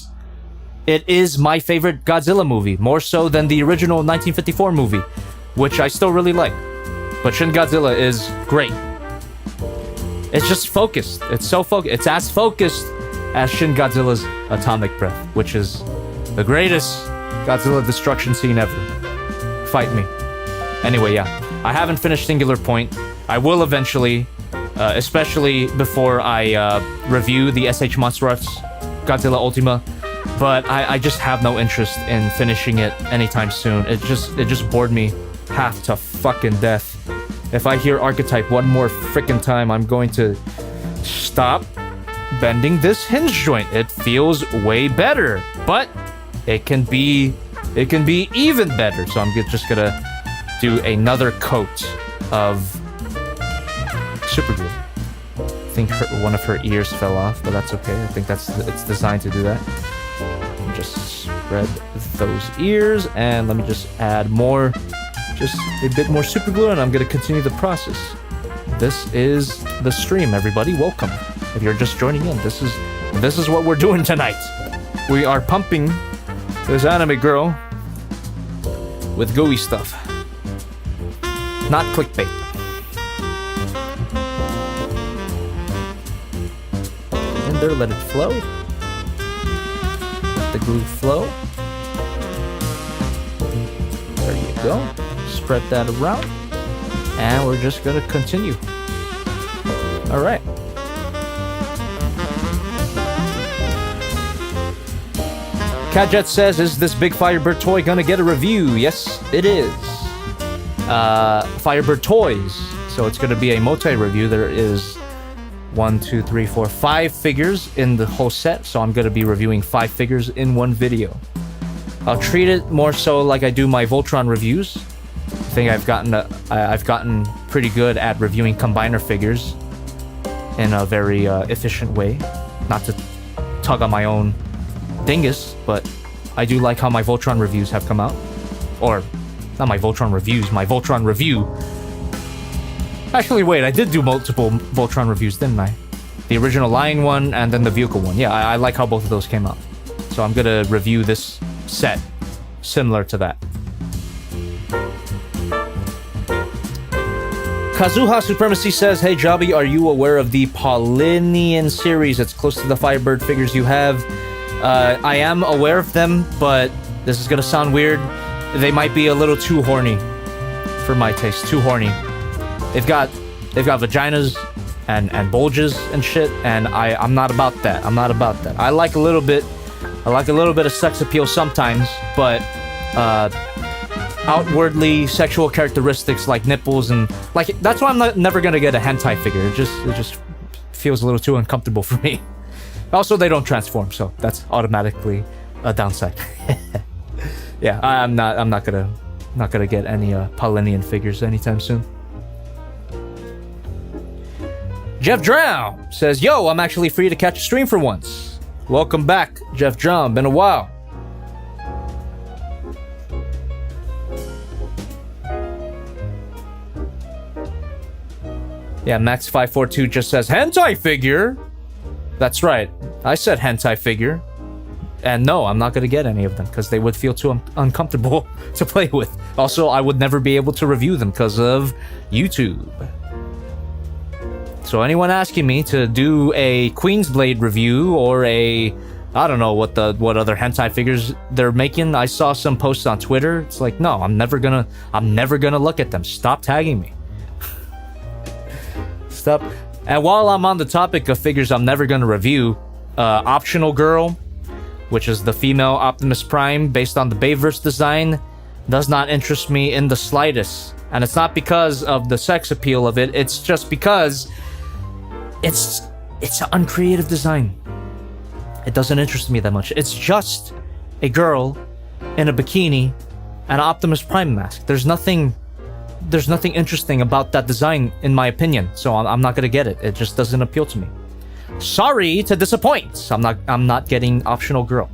is my favorite Godzilla movie, more so than the original 1954 movie, which I still really like. But Shin Godzilla is great. It's just focused. It's so focused. It's as focused as Shin Godzilla's Atomic Breath, which is the greatest Godzilla destruction scene ever. Fight me. Anyway, yeah. I haven't finished Singular Point. I will eventually, especially before I review the SH Monster Arts Godzilla Ultima. But I just have no interest in finishing it anytime soon. It just bored me half to fucking death. If I hear Archetype one more freaking time, I'm going to stop bending this hinge joint. It feels way better, but it can be even better. So I'm just gonna do another coat of super glue. I think one of her ears fell off, but that's okay. I think it's designed to do that. Just spread those ears, and let me just add more, just a bit more super glue, and I'm gonna continue the process. This is the stream, everybody. Welcome. If you're just joining in, this is what we're doing tonight. We are pumping this anime girl with gooey stuff, not clickbait. In there, let it flow. Let the glue flow. There you go. Spread that around, and we're just gonna continue. All right. Kajet says, is this big Firebird toy gonna get a review? Yes, it is. Firebird toys. So it's gonna be a multi-review. There is 5 figures in the whole set. So I'm gonna be reviewing 5 figures in one video. I'll treat it more so like I do my Voltron reviews. I think I've gotten pretty good at reviewing combiner figures in a very efficient way. Not to tug on my own dingus, but I do like how my Voltron reviews have come out. Or, not my Voltron reviews, my Voltron review. Actually, wait, I did do multiple Voltron reviews, didn't I? The original Lion one, and then the vehicle one. Yeah, I like how both of those came out. So I'm gonna review this set similar to that. Kazuha Supremacy says, hey Jobby, are you aware of the Paulinian series? It's close to the Firebird figures you have. I am aware of them, but this is gonna sound weird. They might be a little too horny for my taste. Too horny. They've got vaginas and bulges and shit, and I'm not about that. I'm not about that. I like a little bit of sex appeal sometimes, but outwardly sexual characteristics like nipples and like that's why I'm never gonna get a hentai figure. It just feels a little too uncomfortable for me. Also, they don't transform, so that's automatically a downside. Yeah, I'm not gonna get any Paulinian figures anytime soon. Jeff Drown says, yo, I'm actually free to catch a stream for once. Welcome back, Jeff Drown. Been a while. Yeah, Max542 just says, hentai figure? That's right. I said hentai figure. And no, I'm not going to get any of them because they would feel too uncomfortable to play with. Also, I would never be able to review them because of YouTube. So anyone asking me to do a Queen's Blade review or a, I don't know what other hentai figures they're making. I saw some posts on Twitter. It's like, no, I'm never gonna look at them. Stop tagging me. Stop. And while I'm on the topic of figures I'm never gonna review, Optional Girl, which is the female Optimus Prime based on the Bayverse design, does not interest me in the slightest. And it's not because of the sex appeal of it, it's just because it's an uncreative design. It doesn't interest me that much. It's just a girl in a bikini and an Optimus Prime mask. There's nothing interesting about that design, in my opinion. So I'm not gonna get it. It just doesn't appeal to me. Sorry to disappoint. I'm not getting Optional Girl.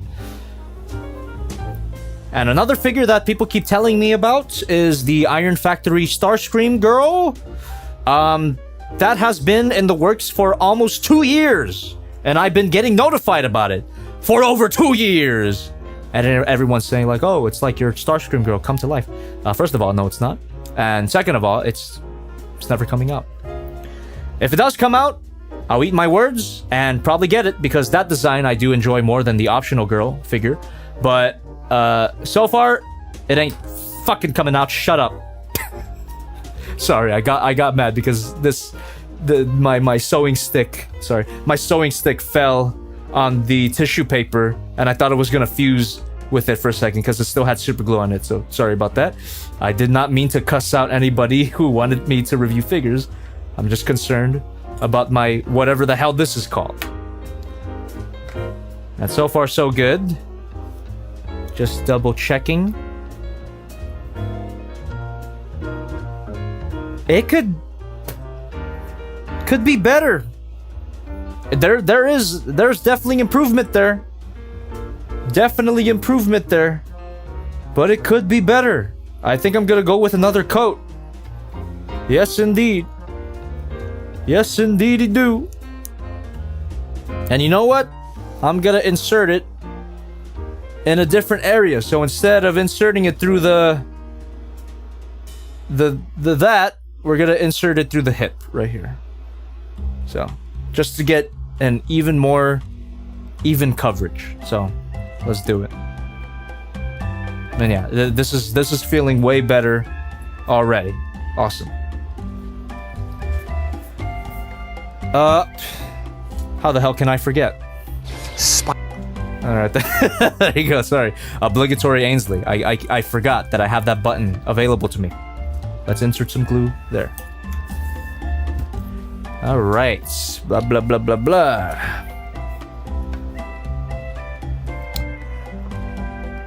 And another figure that people keep telling me about is the Iron Factory Starscream girl. That has been in the works for almost 2 years. And I've been getting notified about it for over 2 years. And everyone's saying like, oh, it's like your Starscream girl come to life. First of all, no, it's not. And second of all, it's never coming out. If it does come out, I'll eat my words and probably get it, because that design I do enjoy more than the Optional Girl figure. But so far, it ain't fucking coming out. Shut up. Sorry, I got mad because my sewing stick fell on the tissue paper, and I thought it was gonna fuse with it for a second because it still had super glue on it. So sorry about that. I did not mean to cuss out anybody who wanted me to review figures. I'm just concerned about my whatever the hell this is called. And so far so good. Just double checking. It could be better. There's definitely improvement there. Definitely improvement there. But it could be better. I think I'm gonna go with another coat. Yes, indeed. Yes, indeedy do. And you know what? I'm gonna insert it in a different area. So instead of inserting it through the that, we're gonna insert it through the hip right here. So just to get an even more even coverage. So let's do it. And yeah, this is feeling way better already. Awesome. How the hell can I forget? Alright, there you go, sorry. Obligatory Ainsley. I forgot that I have that button available to me. Let's insert some glue there. Alright. Blah, blah, blah, blah, blah.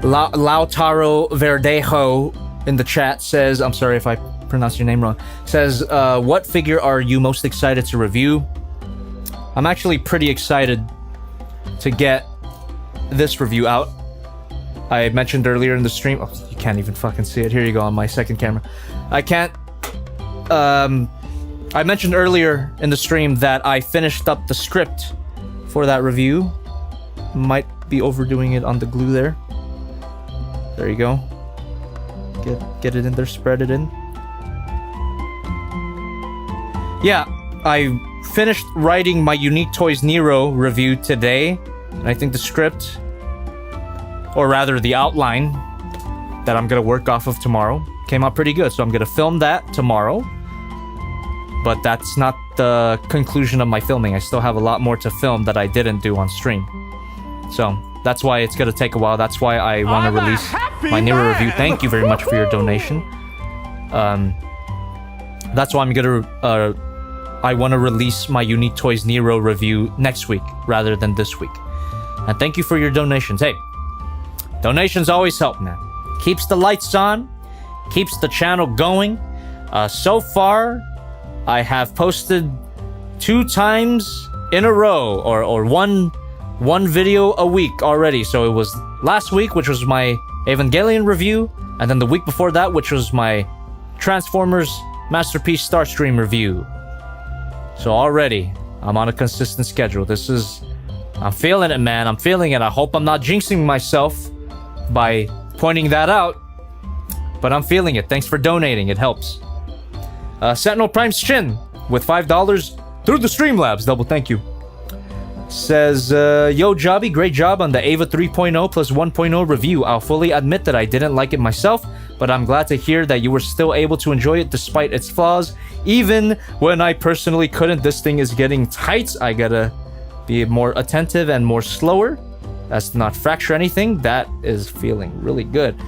Lautaro Verdejo in the chat says, I'm sorry if I pronounced your name wrong, says, what figure are you most excited to review? I'm actually pretty excited to get this review out. I mentioned earlier in the stream, oh, you can't even fucking see it. Here you go on my second camera. I mentioned earlier in the stream that I finished up the script for that review. Might be overdoing it on the glue there. There you go. Get it in there, spread it in. Yeah, I finished writing my Unique Toys Nero review today. And I think the script, or rather the outline that I'm gonna work off of tomorrow, came out pretty good. So I'm gonna film that tomorrow. But that's not the conclusion of my filming. I still have a lot more to film that I didn't do on stream. So that's why it's gonna take a while. That's why I want to release my Nero review. Thank you very much for your donation. That's why I'm gonna I want to release my Unique Toys Nero review next week rather than this week. And thank you for your donations. Hey, donations always help, man. Keeps the lights on, keeps the channel going. So far, I have posted 2 times in a row, or one video a week already. So it was last week, which was my Evangelion review, and then the week before that, which was my Transformers Masterpiece Starstream review. So already, I'm on a consistent schedule. I'm feeling it, man. I'm feeling it. I hope I'm not jinxing myself by pointing that out, but I'm feeling it. Thanks for donating. It helps. Sentinel Prime Shin with $5. through the Streamlabs. Double thank you. Says, yo, Jobby, great job on the Ava 3.0 plus 1.0 review. I'll fully admit that I didn't like it myself, but I'm glad to hear that you were still able to enjoy it despite its flaws. Even when I personally couldn't, this thing is getting tight. I gotta be more attentive and more slower as to not fracture anything. That is feeling really good.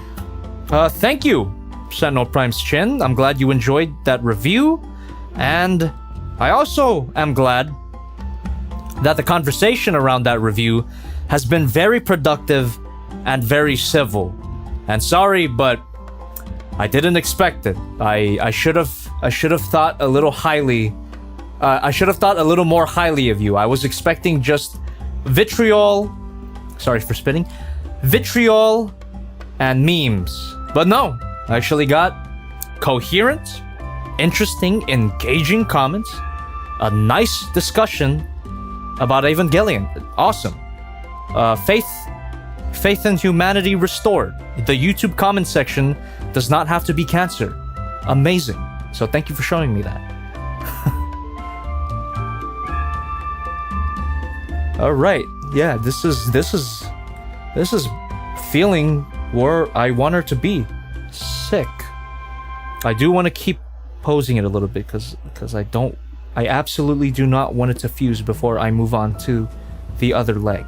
Thank you, Sentinel Prime's Chin. I'm glad you enjoyed that review. And I also am glad that the conversation around that review has been very productive and very civil. And sorry, but I didn't expect it. I should have thought a little highly. I should have thought a little more highly of you. I was expecting just vitriol. Sorry for spitting. Vitriol and memes. But no, I actually got coherent, interesting, engaging comments, a nice discussion about Evangelion. Awesome. Faith in humanity restored. The YouTube comment section does not have to be cancer. Amazing. So thank you for showing me that. All right. Yeah, this is feeling where I want her to be. Sick. I do want to keep posing it a little bit because I absolutely do not want it to fuse before I move on to the other leg.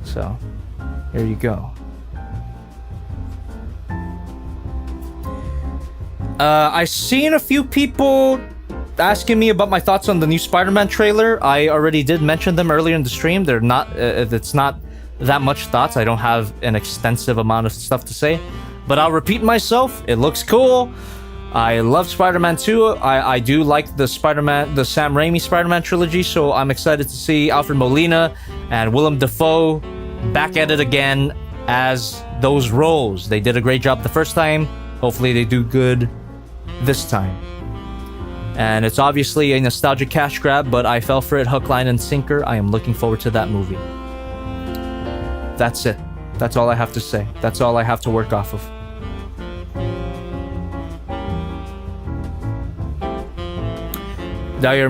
So, there you go. I've seen a few people asking me about my thoughts on the new Spider-Man trailer. I already did mention them earlier in the stream. They're not, it's not that much thoughts. I don't have an extensive amount of stuff to say, but I'll repeat myself. It looks cool. I love Spider-Man 2. I do like the Sam Raimi Spider-Man trilogy, so I'm excited to see Alfred Molina and Willem Dafoe back at it again as those roles. They did a great job the first time. Hopefully they do good this time. And it's obviously a nostalgic cash grab, but I fell for it hook, line, and sinker. I am looking forward to that movie. That's it. That's all I have to say. That's all I have to work off of. Dyer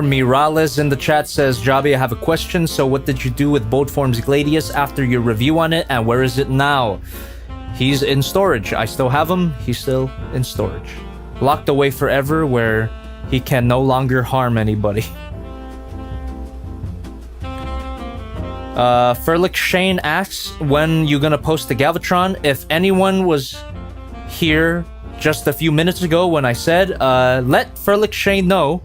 Mirales in the chat says, Jobby, I have a question. So what did you do with Boldform's Gladius after your review on it, and where is it now? He's in storage. I still have him. He's still in storage. Locked away forever where he can no longer harm anybody. Furlick Shane asks, when you gonna post the Galvatron? If anyone was here just a few minutes ago when I said, let Furlick Shane know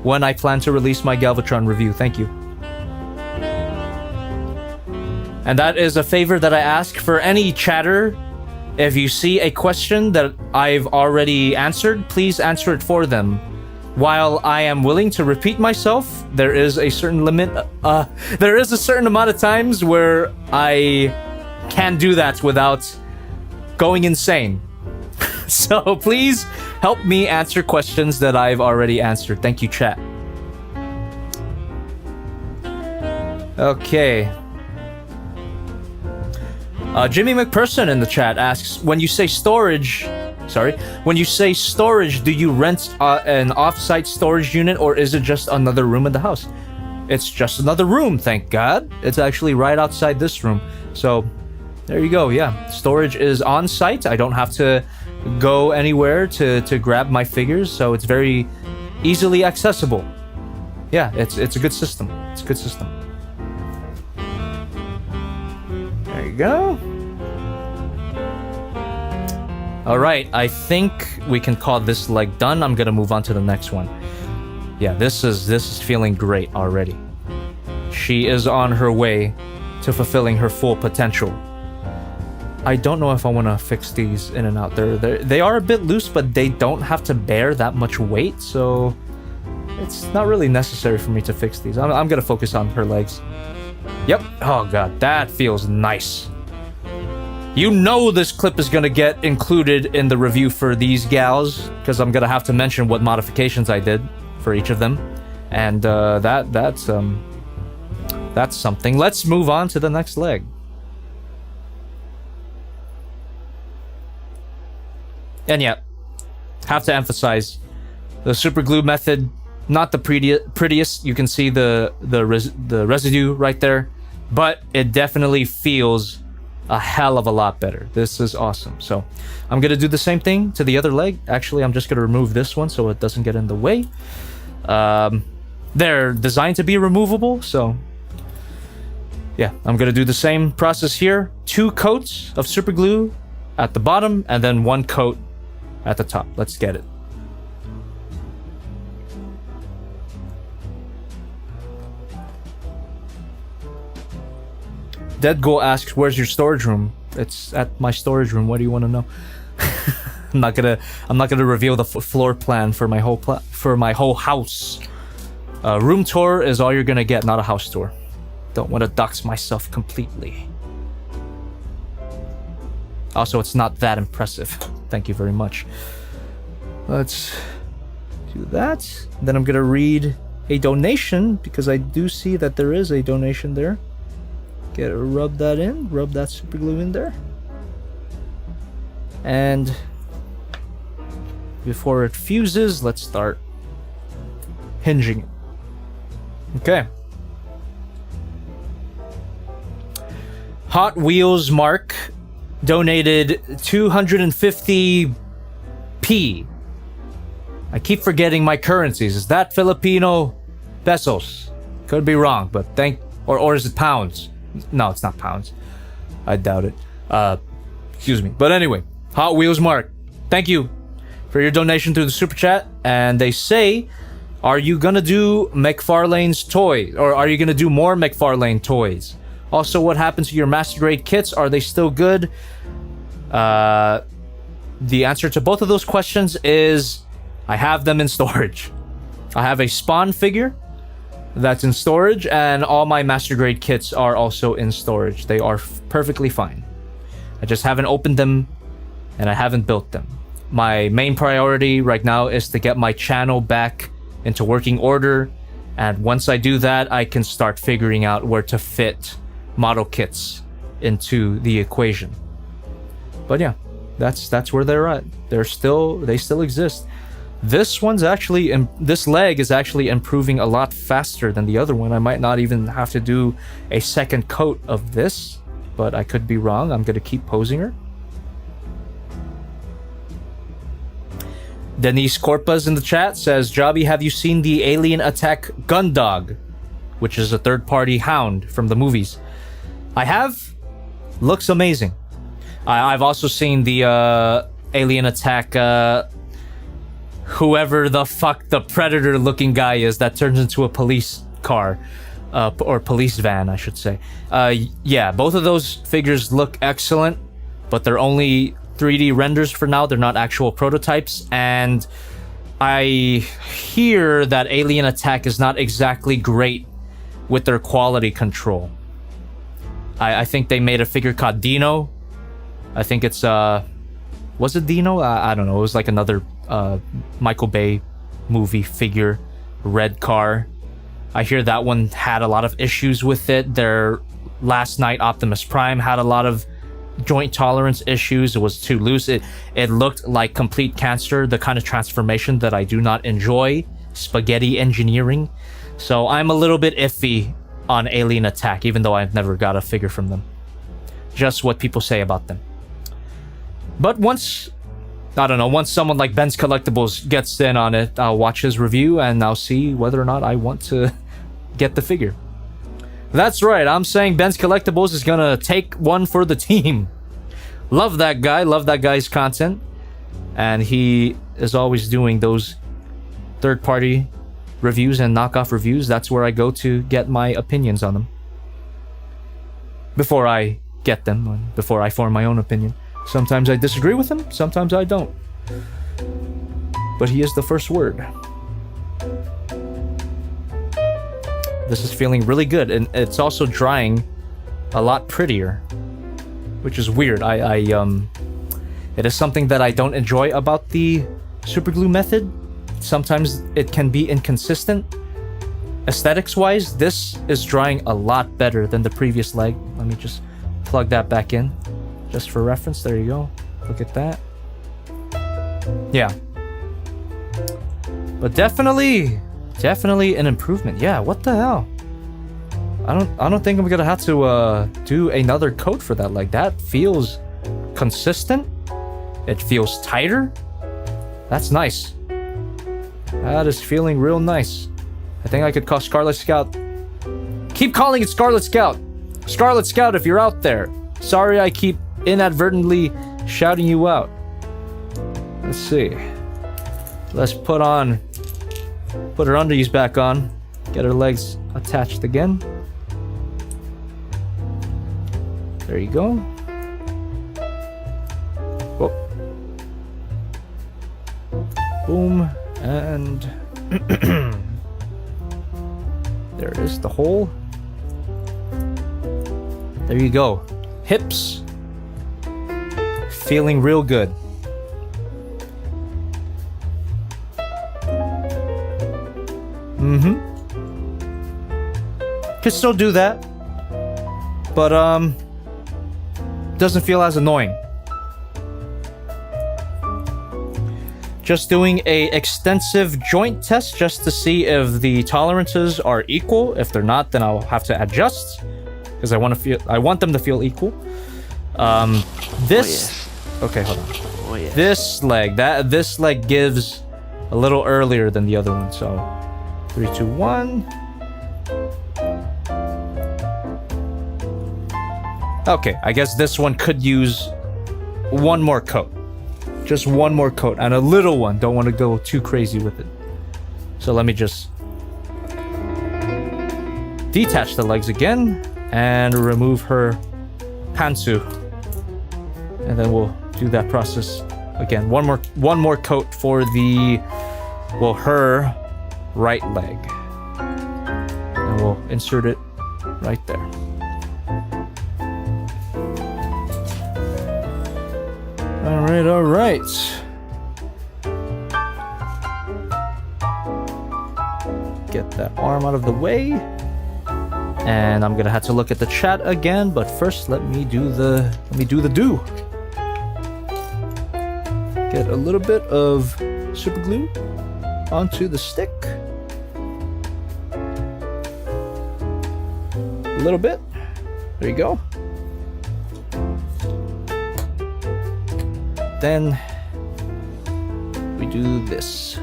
when I plan to release my Galvatron review. Thank you. And that is a favor that I ask for any chatter. If you see a question that I've already answered, please answer it for them. While I am willing to repeat myself, there is a certain limit. There is a certain amount of times where I can't do that without going insane. So please help me answer questions that I've already answered. Thank you, chat. Okay. Jimmy McPherson in the chat asks, when you say storage, do you rent an off-site storage unit, or is it just another room in the house? It's just another room, thank God. It's actually right outside this room. So there you go. Yeah, storage is on site. I don't have to go anywhere to grab my figures, so it's very easily accessible. Yeah, it's a good system. It's a good system. There you go. All right, I think we can call this leg done. I'm gonna move on to the next one. Yeah, this is feeling great already. She is on her way to fulfilling her full potential. I don't know if I want to fix these in and out. They are a bit loose, but they don't have to bear that much weight, so it's not really necessary for me to fix these. I'm gonna focus on her legs. Yep. Oh god, that feels nice. You know this clip is gonna get included in the review for these gals, because I'm gonna have to mention what modifications I did for each of them, and that's something. Let's move on to the next leg. And yeah, have to emphasize, the super glue method Not the prettiest. You can see the residue right there, but it definitely feels a hell of a lot better. This is awesome. So I'm gonna do the same thing to the other leg. Actually, I'm just gonna remove this one so it doesn't get in the way. They're designed to be removable, so yeah, I'm gonna do the same process here. 2 coats of super glue at the bottom and then 1 coat at the top. Let's get it. Dead Goal asks, "Where's your storage room?" It's at my storage room. What do you want to know? I'm not gonna reveal the floor plan for my whole house. Room tour is all you're gonna get, not a house tour. Don't want to dox myself completely. Also, it's not that impressive. Thank you very much. Let's do that. Then I'm gonna read a donation because I do see that there is a donation there. Rub that in, rub that super glue in there. And before it fuses, let's start hinging it. Okay. Hot Wheels Mark donated 250p. I keep forgetting my currencies. Is that Filipino pesos? Could be wrong, but or is it pounds? No, it's not pounds. I doubt it. Excuse me. But anyway, Hot Wheels Mark, thank you for your donation through the super chat. And they say, are you gonna do McFarlane's toys? Or are you gonna do more McFarlane toys? Also, what happened to your Master Grade kits? Are they still good? The answer to both of those questions is I have them in storage. I have a Spawn figure that's in storage, and all my Master Grade kits are also in storage. They are perfectly fine. I just haven't opened them, and I haven't built them. My main priority right now is to get my channel back into working order, and once I do that, I can start figuring out where to fit model kits into the equation. But yeah, that's where they're at. They still exist. This leg is actually improving a lot faster than the other one. I might not even have to do a second coat of this, but I could be wrong. I'm gonna keep posing her. Denise Corpas in the chat says, "Jobby, have you seen the Alien Attack Gundog?" Which is a third-party hound from the movies. I have. Looks amazing. I've also seen the Alien Attack whoever the fuck the predator looking guy is that turns into a police car, or police van, I should say. Yeah, both of those figures look excellent, but they're only 3D renders for now. They're not actual prototypes, and I hear that Alien Attack is not exactly great with their quality control. I think they made a figure called Dino. I think it's was it Dino? I don't know. It was like another Michael Bay movie figure, red car. I hear that one had a lot of issues with it. Their Last Night Optimus Prime had a lot of joint tolerance issues. It was too loose. It looked like complete cancer, the kind of transformation that I do not enjoy, spaghetti engineering. So I'm a little bit iffy on Alien Attack, even though I've never got a figure from them. Just what people say about them. But once someone like Ben's Collectibles gets in on it, I'll watch his review and I'll see whether or not I want to get the figure. That's right, I'm saying Ben's Collectibles is gonna take one for the team. Love that guy, love that guy's content. And he is always doing those third-party reviews and knockoff reviews. That's where I go to get my opinions on them. Before I get them, before I form my own opinion. Sometimes I disagree with him, sometimes I don't. But he is the first word. This is feeling really good, and it's also drying a lot prettier, which is weird. It is something that I don't enjoy about the super glue method. Sometimes it can be inconsistent. Aesthetics-wise, this is drying a lot better than the previous leg. Let me just plug that back in, just for reference. There you go. Look at that. Yeah. But definitely Definitely an improvement. Yeah, what the hell? I don't think I'm gonna have to do another coat for that. Like, that feels consistent. It feels tighter. That's nice. That is feeling real nice. I think I could call Scarlet Scout. Keep calling it Scarlet Scout. Scarlet Scout, if you're out there. Sorry I keep inadvertently shouting you out. Let's see. Let's put her undies back on. Get her legs attached again. There you go. Oh. Boom. And there is the hole. There you go. Hips. Feeling real good. Could still do that, but doesn't feel as annoying. Just doing a extensive joint test just to see if the tolerances are equal. If they're not, then I'll have to adjust because I want them to feel equal. This okay, hold on. Oh, yeah. This leg gives a little earlier than the other one. So 3, 2, 1. Okay, I guess this one could use one more coat. Just one more coat, and a little one. Don't want to go too crazy with it. So let me just detach the legs again and remove her pantsu. And then we'll do that process again. One more coat for her right leg. And we'll insert it right there. All right. Get that arm out of the way. And I'm gonna have to look at the chat again, but first let me do the do. Get a little bit of super glue onto the stick. A little bit. There you go. Then we do this.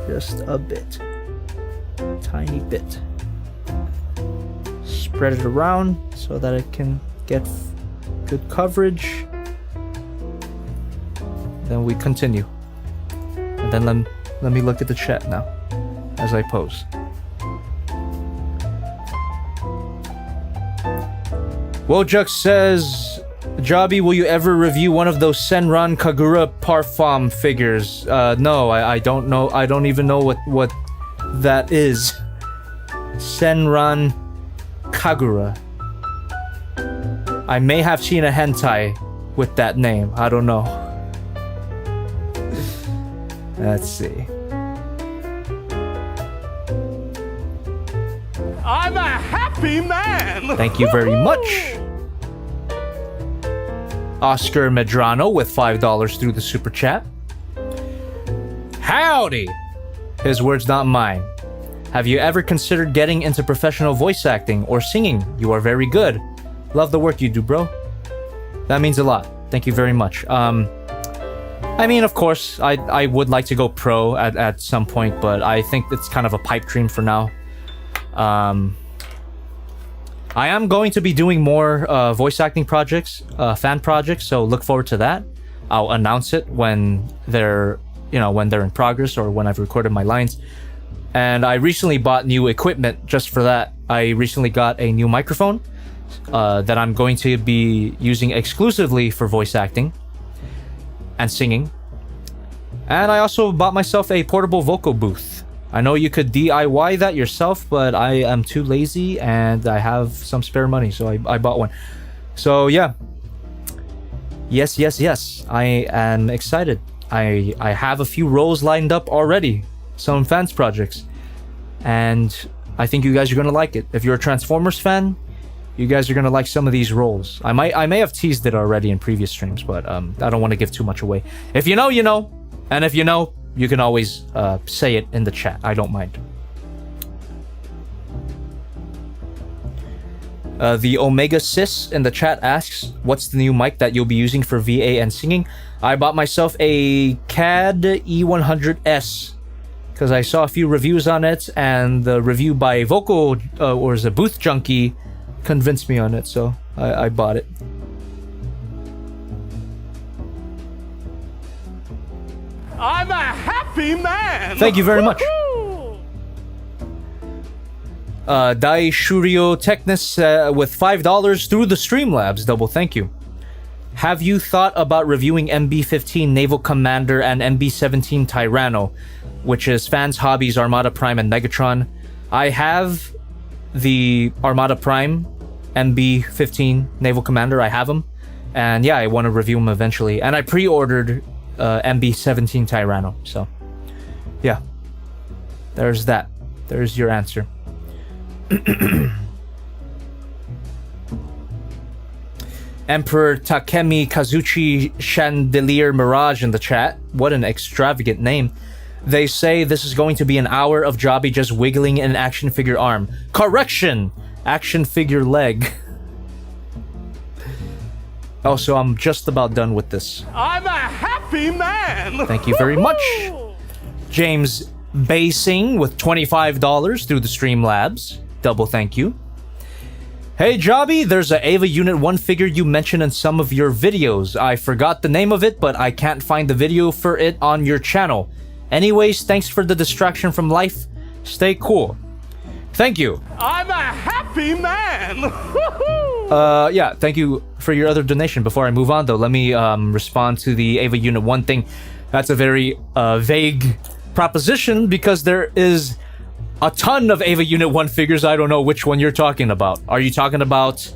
Just a bit. Tiny bit. Spread it around so that it can get good coverage. Then we continue. And then let me look at the chat now as I pose. Wojak says, Jobby, will you ever review one of those Senran Kagura Parfum figures? No, I don't know. I don't even know what that is. Senran Kagura. I may have seen a hentai with that name. I don't know. Let's see. I'm a happy man! Thank you very much. Oscar Medrano with $5 through the super chat. Howdy! His words, not mine. Have you ever considered getting into professional voice acting or singing? You are very good. Love the work you do, bro. That means a lot. Thank you very much. I mean, of course, I would like to go pro at some point, but I think it's kind of a pipe dream for now. I am going to be doing more voice acting projects, fan projects, so look forward to that. I'll announce it when they're in progress or when I've recorded my lines. And I recently bought new equipment just for that. I recently got a new microphone that I'm going to be using exclusively for voice acting and singing. And I also bought myself a portable vocal booth. I know you could DIY that yourself, but I am too lazy and I have some spare money, so I bought one. So yeah. Yes. I am excited. I have a few roles lined up already. Some fans projects. And I think you guys are going to like it. If you're a Transformers fan, You guys are gonna like some of these rolls. I may have teased it already in previous streams, but I don't want to give too much away. If you know, you know, and if you know, you can always say it in the chat. I don't mind. The Omega Sis in the chat asks, what's the new mic that you'll be using for VA and singing? I bought myself a CAD E100S because I saw a few reviews on it, and the review by Vocal, or is it Booth Junkie, convinced me on it, so I bought it. I'm a happy man. Thank you very much. Dai Shurio Technis with $5 through the Streamlabs. Double thank you. Have you thought about reviewing MB-15 Naval Commander and MB-17 Tyranno, which is Fans Hobbies Armada Prime and Megatron? I have the Armada Prime MB-15 Naval Commander. I have them, and yeah, I want to review them eventually. And I pre-ordered MB-17 Tyranno, so yeah, there's that. There's your answer. Emperor Takemi Kazuchi Chandelier Mirage in the chat. What an extravagant name. They say this is going to be an hour of Jobby just wiggling an action figure arm. Correction! Action figure leg. Oh, so I'm just about done with this. I'm a happy man. Thank you very much. James Basing with $25 through the Streamlabs. Double thank you. Hey Jobby, there's a Ava Unit 1 figure you mentioned in some of your videos. I forgot the name of it, but I can't find the video for it on your channel. Anyways, thanks for the distraction from life. Stay cool. Thank you. I'm a happy man. Yeah, thank you for your other donation. Before I move on though, let me respond to the Ava Unit 1 thing. That's a very vague proposition because there is a ton of Ava Unit 1 figures. I don't know which one you're talking about. Are you talking about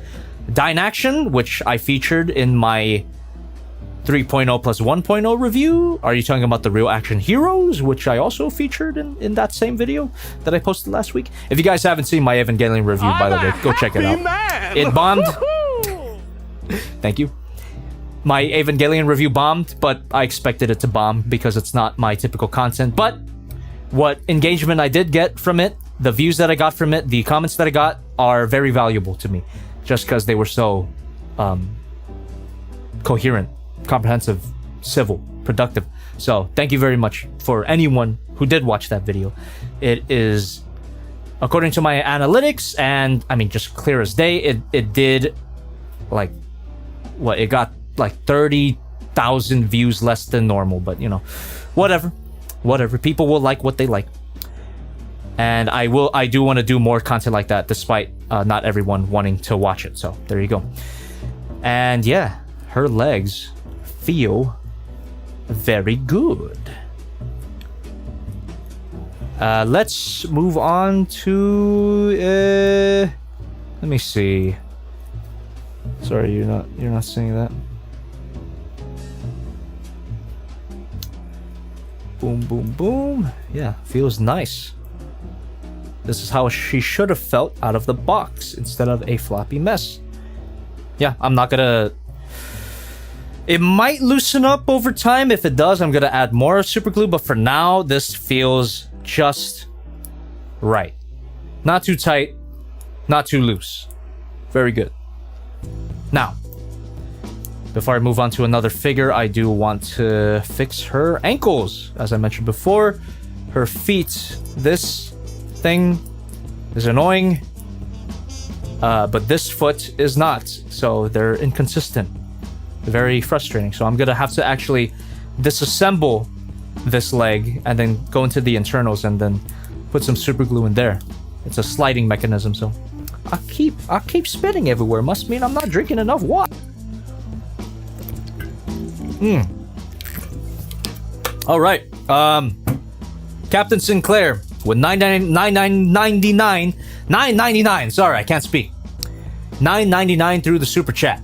Dynaction, which I featured in my 3.0 plus 1.0 review? Are you talking about the Real Action Heroes, which I also featured in that same video that I posted last week? If you guys haven't seen my Evangelion review, by the way, go check it out. Man. It bombed. Thank you. My Evangelion review bombed, but I expected it to bomb because it's not my typical content. But what engagement I did get from it, the views that I got from it, the comments that I got are very valuable to me, just because they were so coherent, comprehensive, civil, productive. So thank you very much for anyone who did watch that video. It is, according to my analytics, and I mean just clear as day, it did like what, it got like 30,000 views less than normal, but you know, whatever. People will like what they like, and I do want to do more content like that, despite not everyone wanting to watch it. So there you go. And yeah, her legs feel very good. Let's move on to let me see. Sorry, you're not seeing that. Boom, boom, boom. Yeah, feels nice. This is how she should have felt out of the box instead of a floppy mess. Yeah, I'm not gonna... It might loosen up over time. If it does, I'm gonna add more super glue, but for now, this feels just right. Not too tight, not too loose. Very good. Now, before I move on to another figure, I do want to fix her ankles. As I mentioned before, her feet, this thing is annoying, but this foot is not. So they're inconsistent. Very frustrating. So I'm gonna have to actually disassemble this leg and then go into the internals and then put some super glue in there. It's a sliding mechanism, so I keep spitting everywhere. Must mean I'm not drinking enough water. All right. Captain Sinclair with $9.99. Sorry, I can't speak. $9.99 through the super chat.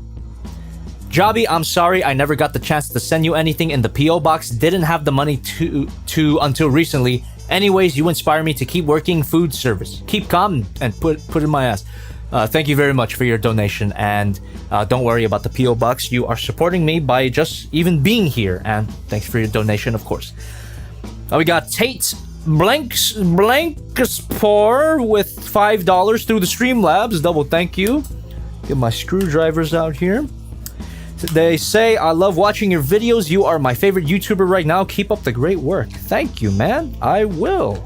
Jobby, I'm sorry I never got the chance to send you anything in the PO box. Didn't have the money to until recently. Anyways, you inspire me to keep working food service. Keep calm and put in my ass. Thank you very much for your donation, and don't worry about the P.O. Box. You are supporting me by just even being here, and thanks for your donation, of course. We got Tate Blankspor with $5 through the Streamlabs. Double thank you. Get my screwdrivers out here. They say, I love watching your videos. You are my favorite YouTuber right now. Keep up the great work. Thank you, man. I will.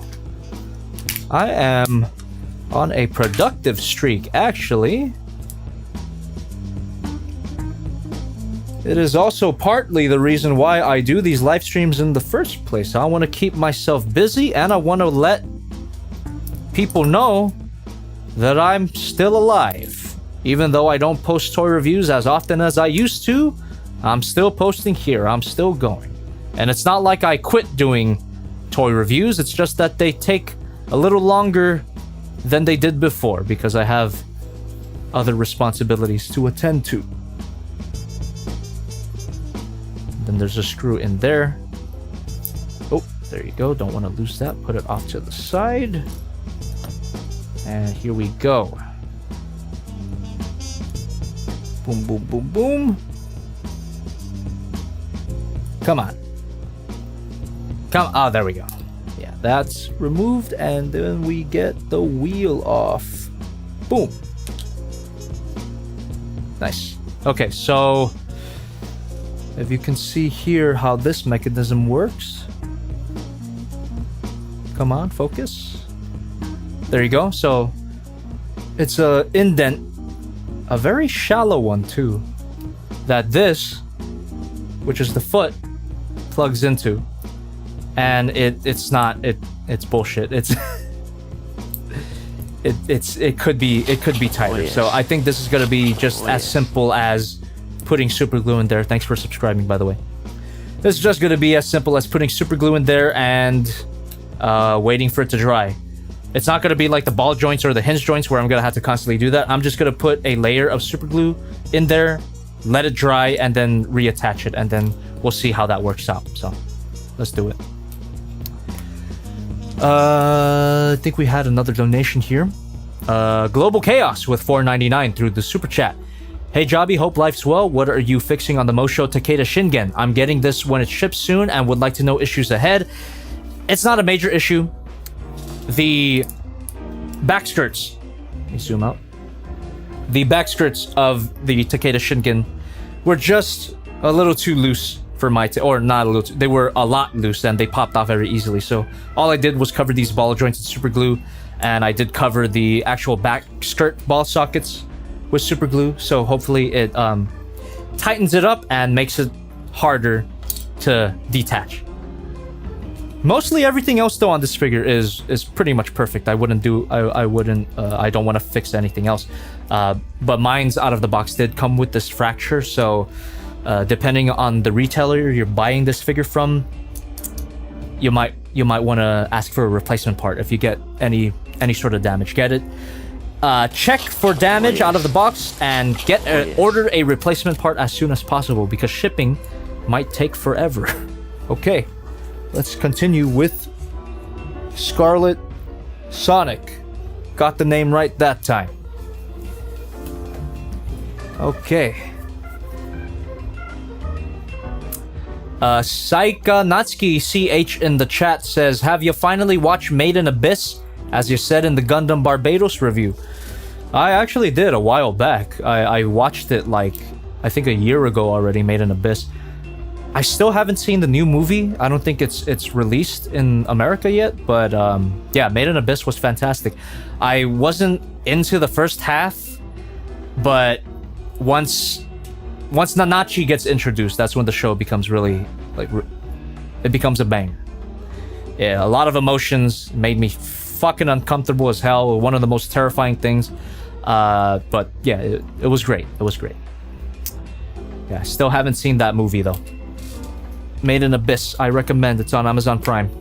I am on a productive streak, actually. It is also partly the reason why I do these live streams in the first place. I want to keep myself busy, and I want to let people know that I'm still alive. Even though I don't post toy reviews as often as I used to, I'm still posting here. I'm still going. And it's not like I quit doing toy reviews. It's just that they take a little longer than they did before because I have other responsibilities to attend to. Then there's a screw in there. Oh, there you go. Don't want to lose that. Put it off to the side. And here we go. Boom, boom, boom, boom. Come on. Oh, there we go. Yeah, that's removed, and then we get the wheel off. Boom. Nice. Okay, so if you can see here how this mechanism works. Come on, focus. There you go. So it's a indent. A very shallow one too, that this, which is the foot, plugs into, and it's bullshit. It could be tighter. So I think this is gonna be just as simple as putting super glue in there. Thanks for subscribing, by the way. This is just gonna be as simple as putting super glue in there and waiting for it to dry. It's not going to be like the ball joints or the hinge joints where I'm going to have to constantly do that. I'm just going to put a layer of super glue in there, let it dry, and then reattach it, and then we'll see how that works out. So let's do it. I think we had another donation here. Global Chaos with $4.99 through the super chat. Hey Jobby, hope life's well. What are you fixing on the MoShow Takeda Shingen? I'm getting this when it ships soon and would like to know issues ahead. It's not a major issue. The back skirts, let me zoom out. The back skirts of the Takeda Shingen were just a little too loose for my, or not a little too, they were a lot loose and they popped off very easily. So all I did was cover these ball joints with super glue, and I did cover the actual back skirt ball sockets with super glue. So hopefully it tightens it up and makes it harder to detach. Mostly everything else though on this figure is pretty much perfect. I don't want to fix anything else. But mine's out of the box did come with this fracture, so depending on the retailer you're buying this figure from, you might want to ask for a replacement part if you get any sort of damage. Get it. Check for damage out of the box and order a replacement part as soon as possible because shipping might take forever. Okay. Let's continue with Scarlet Sonic. Got the name right that time. Okay. Saika Natsuki CH in the chat says, have you finally watched Made in Abyss, as you said in the Gundam Barbados review? I actually did a while back. I watched it like, I think a year ago already, Made in Abyss. I still haven't seen the new movie. I don't think it's released in America yet, but yeah, Made in Abyss was fantastic. I wasn't into the first half, but once Nanachi gets introduced, that's when the show becomes really, like, it becomes a banger. Yeah, a lot of emotions, made me fucking uncomfortable as hell. One of the most terrifying things. But yeah, it was great. It was great. Yeah, I still haven't seen that movie though. Made in Abyss, I recommend. It's on Amazon Prime.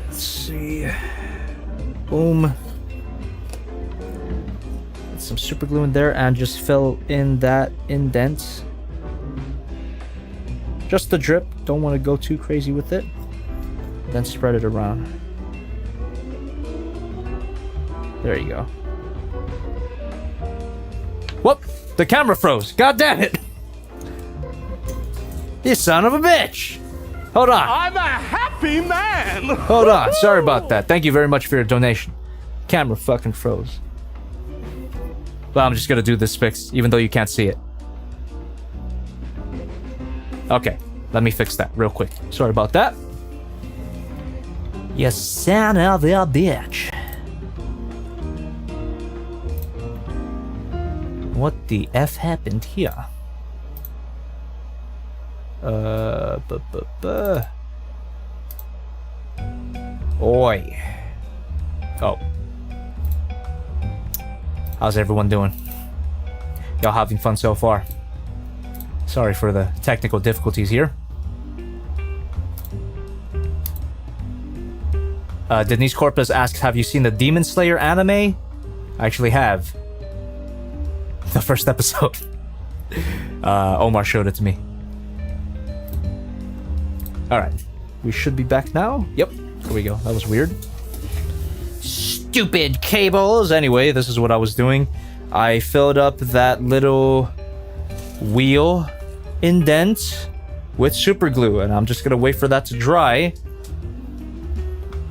Let's see. Boom. Get some super glue in there and just fill in that indent. Just the drip. Don't want to go too crazy with it. Then spread it around. There you go. Whoop! The camera froze. God damn it! You son of a bitch! Hold on. I'm a happy man. Hold on. Sorry about that. Thank you very much for your donation. Camera fucking froze. Well, I'm just gonna do this fix, even though you can't see it. Okay, let me fix that real quick. Sorry about that. You son of a bitch. What the F happened here? Oi. Oh. How's everyone doing? Y'all having fun so far? Sorry for the technical difficulties here. Denise Corpus asks, have you seen the Demon Slayer anime? I actually have. The first episode. Omar showed it to me. Alright. We should be back now. Yep. There we go. That was weird. Stupid cables! Anyway, this is what I was doing. I filled up that little wheel indent with super glue, and I'm just gonna wait for that to dry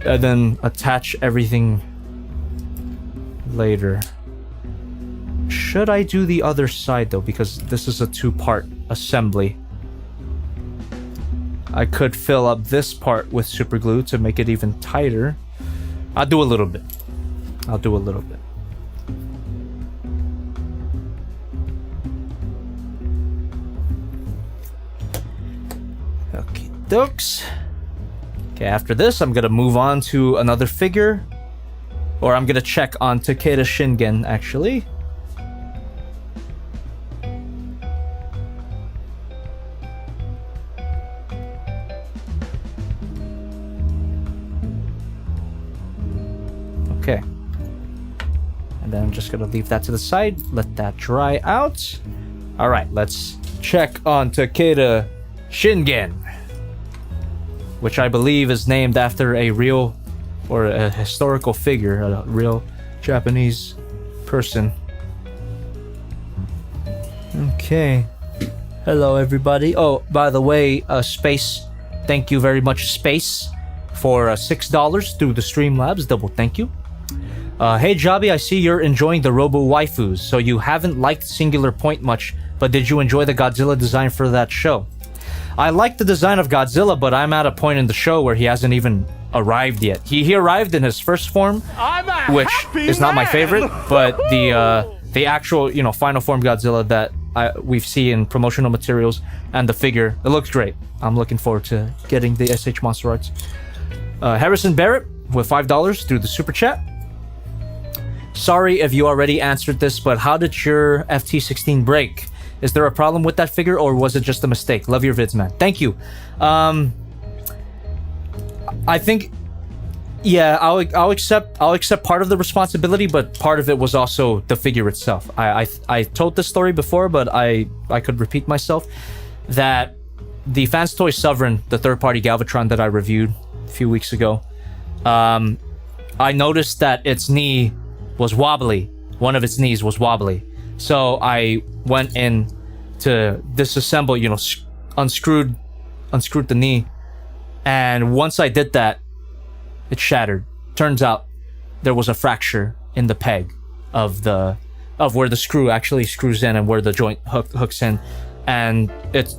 and then attach everything later. Should I do the other side though, because this is a two-part assembly? I could fill up this part with super glue to make it even tighter. I'll do a little bit. I'll do a little bit. Okay, dokes. Okay, after this, I'm gonna move on to another figure. Or I'm gonna check on Takeda Shingen, actually. Okay. And then I'm just gonna leave that to the side, let that dry out. Alright, let's check on Takeda Shingen, which I believe is named after a real or a historical figure, a real Japanese person. Okay. Hello, everybody. Oh, by the way, Space, thank you very much, Space, for $6 through the Streamlabs. Double thank you. Hey, Jobby, I see you're enjoying the Robo Waifus, so you haven't liked Singular Point much, but did you enjoy the Godzilla design for that show? I like the design of Godzilla, but I'm at a point in the show where he hasn't even arrived yet. He arrived in his first form, which is not my favorite, but the actual, you know, final form Godzilla that we've seen in promotional materials and the figure, it looks great. I'm looking forward to getting the SH Monster Arts. Harrison Barrett with $5 through the super chat. Sorry if you already answered this, but how did your FT16 break? Is there a problem with that figure, or was it just a mistake? Love your vids, man. Thank you. I think, yeah, I'll accept part of the responsibility, but part of it was also the figure itself. I told this story before, but I could repeat myself. That the Fans Toy Sovereign, the third-party Galvatron that I reviewed a few weeks ago, I noticed that its knee was wobbly. One of its knees was wobbly. So I went in to disassemble, you know, unscrewed the knee. And once I did that, it shattered. Turns out there was a fracture in the peg of where the screw actually screws in and where the joint hooks in. And it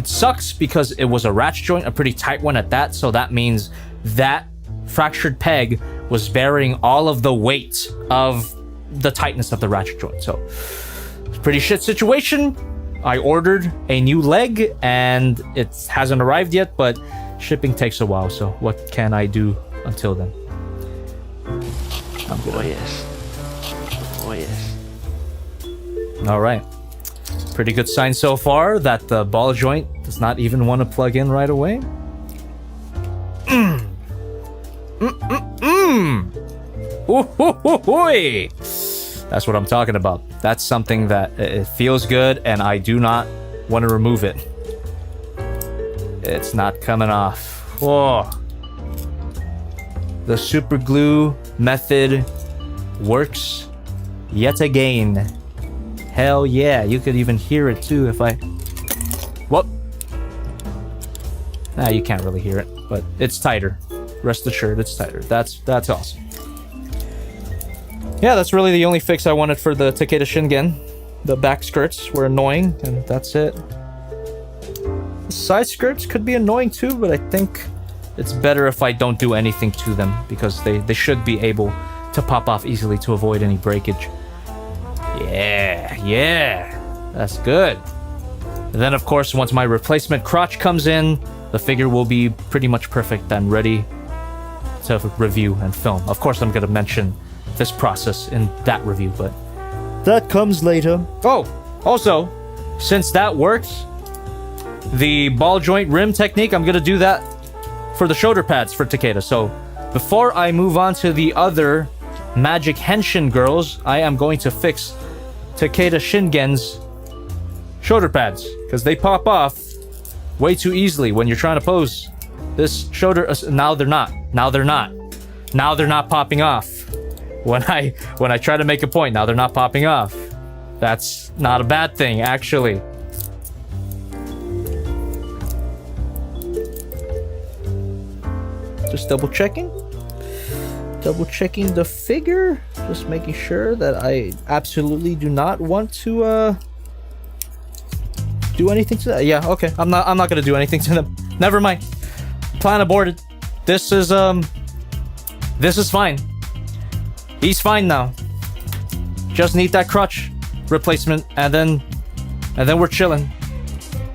sucks because it was a ratchet joint, a pretty tight one at that. So that means that fractured peg was bearing all of the weight of the tightness of the ratchet joint. So it's a pretty shit situation. I ordered a new leg and it hasn't arrived yet, but shipping takes a while. So what can I do until then? Oh yes. Oh yes. All right. Pretty good sign so far that the ball joint does not even want to plug in right away. Ooh-hoo-hoo-hoo-y. That's what I'm talking about. That's something that it feels good, and I do not want to remove it. It's not coming off. Oh. The super glue method works yet again. Hell yeah, you could even hear it too if I... Whoop. Nah, you can't really hear it, but it's tighter. Rest assured, it's tighter. That's awesome. Yeah, that's really the only fix I wanted for the Takeda Shingen. The back skirts were annoying, and that's it. The side skirts could be annoying too, but I think it's better if I don't do anything to them, because they should be able to pop off easily to avoid any breakage. Yeah, that's good. And then of course, once my replacement crotch comes in, the figure will be pretty much perfect and ready to review and film. Of course, I'm gonna mention this process in that review, but that comes later. Oh, also, since that works, the ball joint rim technique, I'm gonna do that for the shoulder pads for Takeda. So before I move on to the other Magic Henshin girls, I am going to fix Takeda Shingen's shoulder pads, because they pop off way too easily when you're trying to pose this shoulder. Now they're not popping off when I try to make a point. Now they're not popping off. That's not a bad thing, actually. Just double checking the figure, just making sure that I absolutely do not want to do anything to that. Yeah, okay. I'm not gonna do anything to them. Never mind. Plan aborted. This is fine. He's fine now. Just need that crutch replacement, and then we're chilling.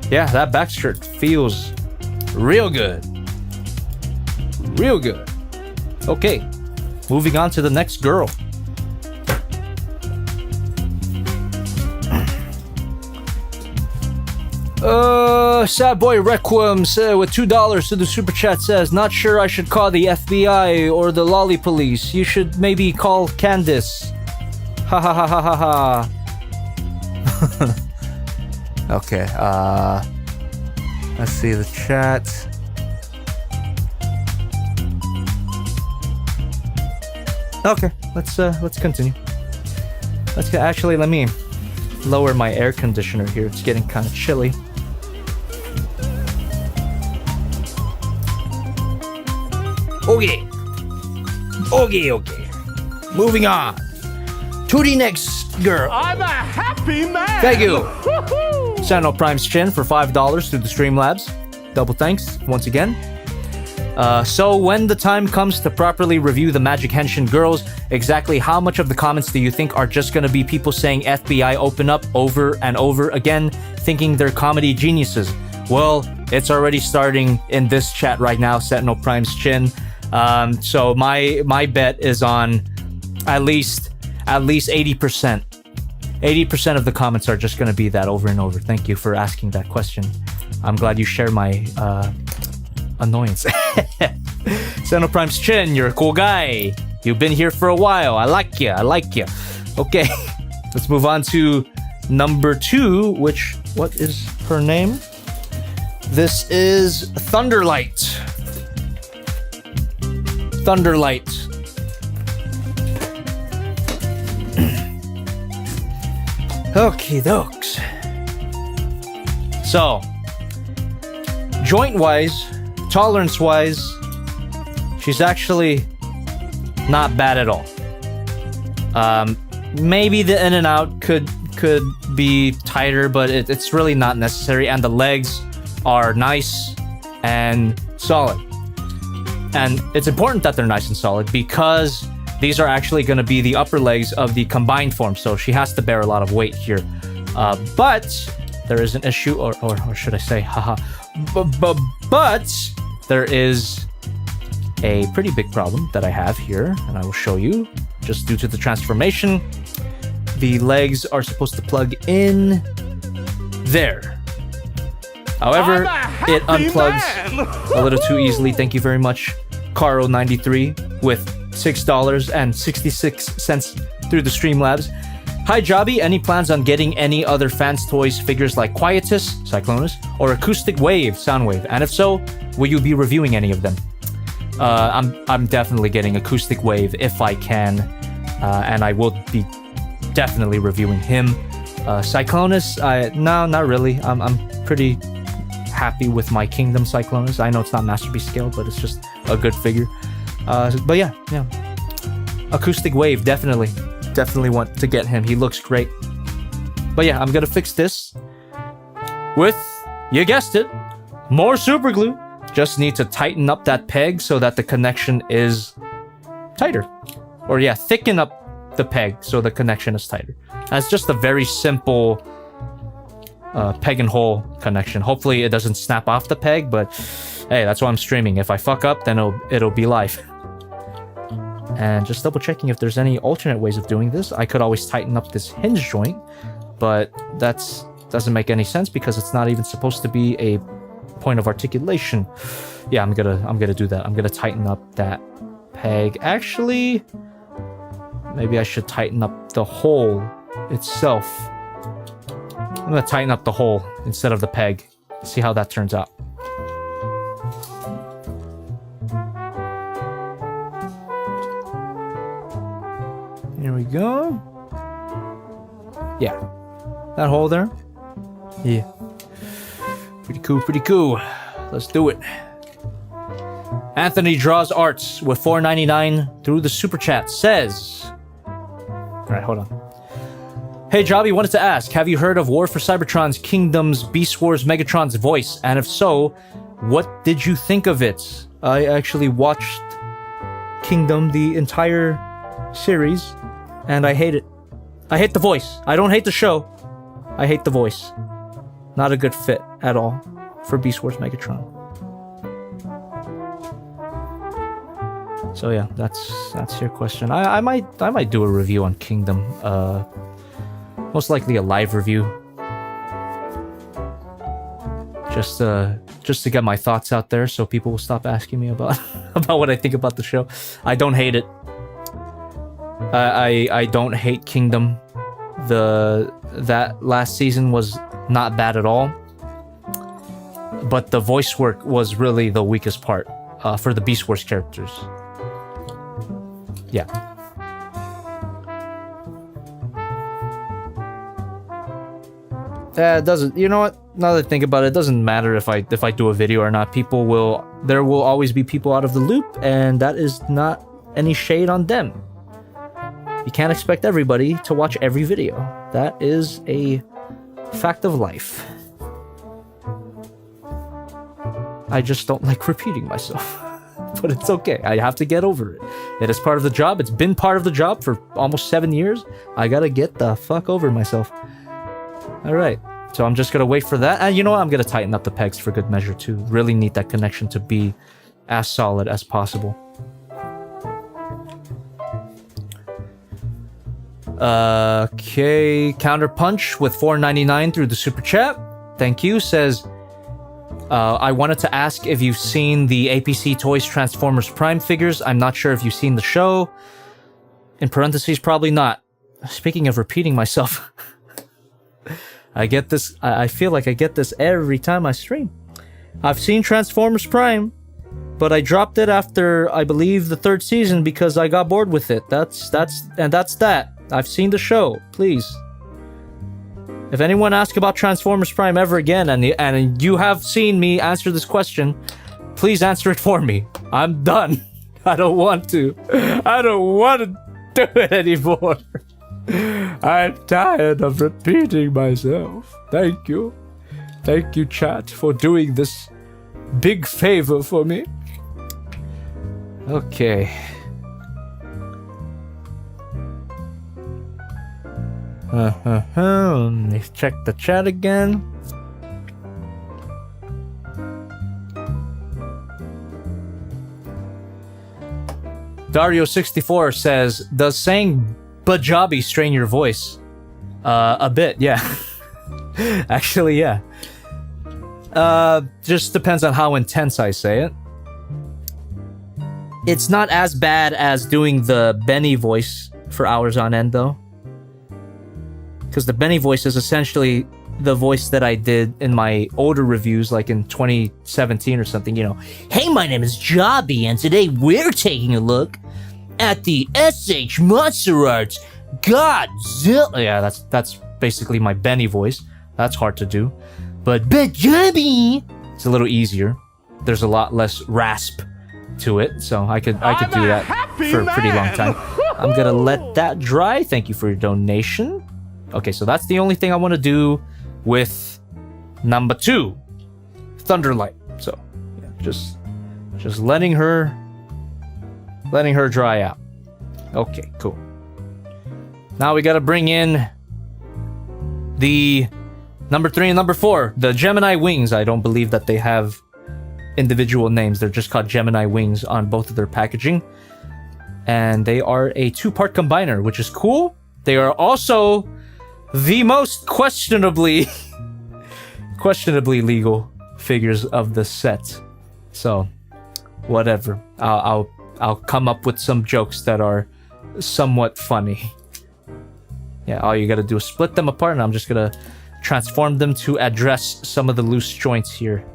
Yeah, that back skirt feels real good. Real good. Okay, moving on to the next girl. Sad Boy Requiem with $2 to the super chat says, not sure I should call the FBI or the lolly police. You should maybe call Candace. Ha ha ha ha ha ha. Okay, let's see the chat. Okay, let's continue. Actually, let me lower my air conditioner here. It's getting kind of chilly. Okay. Moving on to the next girl. I'm a happy man. Thank you. Sentinel Prime's Chin for $5 through the Streamlabs. Double thanks once again. So when the time comes to properly review the Magic Henshin girls, exactly how much of the comments do you think are just gonna be people saying FBI open up over and over again, thinking they're comedy geniuses? Well, it's already starting in this chat right now, Sentinel Prime's Chin. So my bet is on at least 80%. 80% of the comments are just gonna be that over and over. Thank you for asking that question. I'm glad you share my annoyance. Sentinel Prime's Chin, you're a cool guy. You've been here for a while. I like you. Okay, let's move on to number 2, what is her name? This is Thunderlight. Okay, dokes. So, joint-wise, tolerance-wise, she's actually not bad at all. Maybe the in and out could be tighter, but it's really not necessary. And the legs are nice and solid. And it's important that they're nice and solid because these are actually going to be the upper legs of the combined form. So she has to bear a lot of weight here. But there is an issue, or should I say, haha. But there is a pretty big problem that I have here, and I will show you. Just due to the transformation, the legs are supposed to plug in there. However, it unplugs a little too easily. Thank you very much, Caro93 with $6.66 through the Streamlabs. Hi Jobby, any plans on getting any other fans toys figures like Quietus, Cyclonus, or Acoustic Wave, Soundwave? And if so, will you be reviewing any of them? I'm definitely getting Acoustic Wave if I can. and I will be definitely reviewing him. Cyclonus, no, not really. I'm pretty happy with my Kingdom Cyclonus. I know it's not Masterpiece scale, but it's just a good figure. But yeah. Acoustic Wave, definitely want to get him. He looks great. But yeah, I'm gonna fix this with, you guessed it, more super glue. Just need to tighten up that peg so that the connection is tighter. Or yeah, thicken up the peg so the connection is tighter. That's just a very simple peg and hole connection. Hopefully it doesn't snap off the peg, but hey, that's why I'm streaming. If I fuck up, then it'll be live. And just double checking if there's any alternate ways of doing this. I could always tighten up this hinge joint, but that's doesn't make any sense because it's not even supposed to be a point of articulation. Yeah, I'm gonna do that. I'm gonna tighten up that peg. Actually, maybe I should tighten up the hole itself. I'm gonna tighten up the hole instead of the peg. See how that turns out. Here we go. Yeah. That hole there. Yeah. Pretty cool. Let's do it. Anthony Draws Arts with $4.99 through the super chat says... Alright, hold on. Hey Jobby, wanted to ask, have you heard of War for Cybertron's Kingdom's Beast Wars Megatron's voice? And if so, what did you think of it? I actually watched Kingdom, the entire series, and I hate it. I hate the voice. I don't hate the show. I hate the voice. Not a good fit at all for Beast Wars Megatron. So yeah, that's your question. I might do a review on Kingdom. Most likely a live review. Just to get my thoughts out there so people will stop asking me about what I think about the show. I don't hate it. I don't hate Kingdom. That last season was not bad at all. But the voice work was really the weakest part for the Beast Wars characters. Yeah. It doesn't. You know what? Now that I think about it, it doesn't matter if I do a video or not. There will always be people out of the loop, and that is not any shade on them. You can't expect everybody to watch every video. That is a fact of life. I just don't like repeating myself. But it's okay. I have to get over it. It is part of the job. It's been part of the job for almost 7 years. I gotta get the fuck over myself. Alright. So I'm just gonna wait for that. And you know what? I'm gonna tighten up the pegs for good measure too. Really need that connection to be as solid as possible. Okay. Counterpunch with $4.99 through the super chat. Thank you. Says... I wanted to ask if you've seen the APC Toys Transformers Prime figures. I'm not sure if you've seen the show. In parentheses, probably not. Speaking of repeating myself, I get this. I feel like I get this every time I stream. I've seen Transformers Prime, but I dropped it after, I believe, the 3rd season because I got bored with it. That's that. I've seen the show. Please. If anyone asks about Transformers Prime ever again, and you have seen me answer this question, please answer it for me. I'm done. I don't want to do it anymore. I'm tired of repeating myself. Thank you. Thank you, chat, for doing this big favor for me. Okay. Let me check the chat again. Dario64 says, does saying Bajobby strain your voice? A bit, yeah. Actually, yeah. Just depends on how intense I say it. It's not as bad as doing the Benny voice for hours on end, though. Because the Benny voice is essentially the voice that I did in my older reviews, like in 2017 or something, you know. Hey, my name is Jobby, and today we're taking a look at the SH Monster Arts Godzilla. Yeah, that's basically my Benny voice. That's hard to do. But Jobby, it's a little easier. There's a lot less rasp to it, so I could do that for a pretty long time. I'm gonna let that dry. Thank you for your donation. Okay, so that's the only thing I want to do with number 2, Thunderlight. So yeah, just letting her dry out. Okay, cool. Now we gotta bring in the number 3 and number 4, the Gemini Wings. I don't believe that they have individual names. They're just called Gemini Wings on both of their packaging. And they are a 2-part combiner, which is cool. They are also the most questionably legal figures of the set. So, whatever. I'll come up with some jokes that are somewhat funny. Yeah, all you gotta do is split them apart, and I'm just gonna transform them to address some of the loose joints here.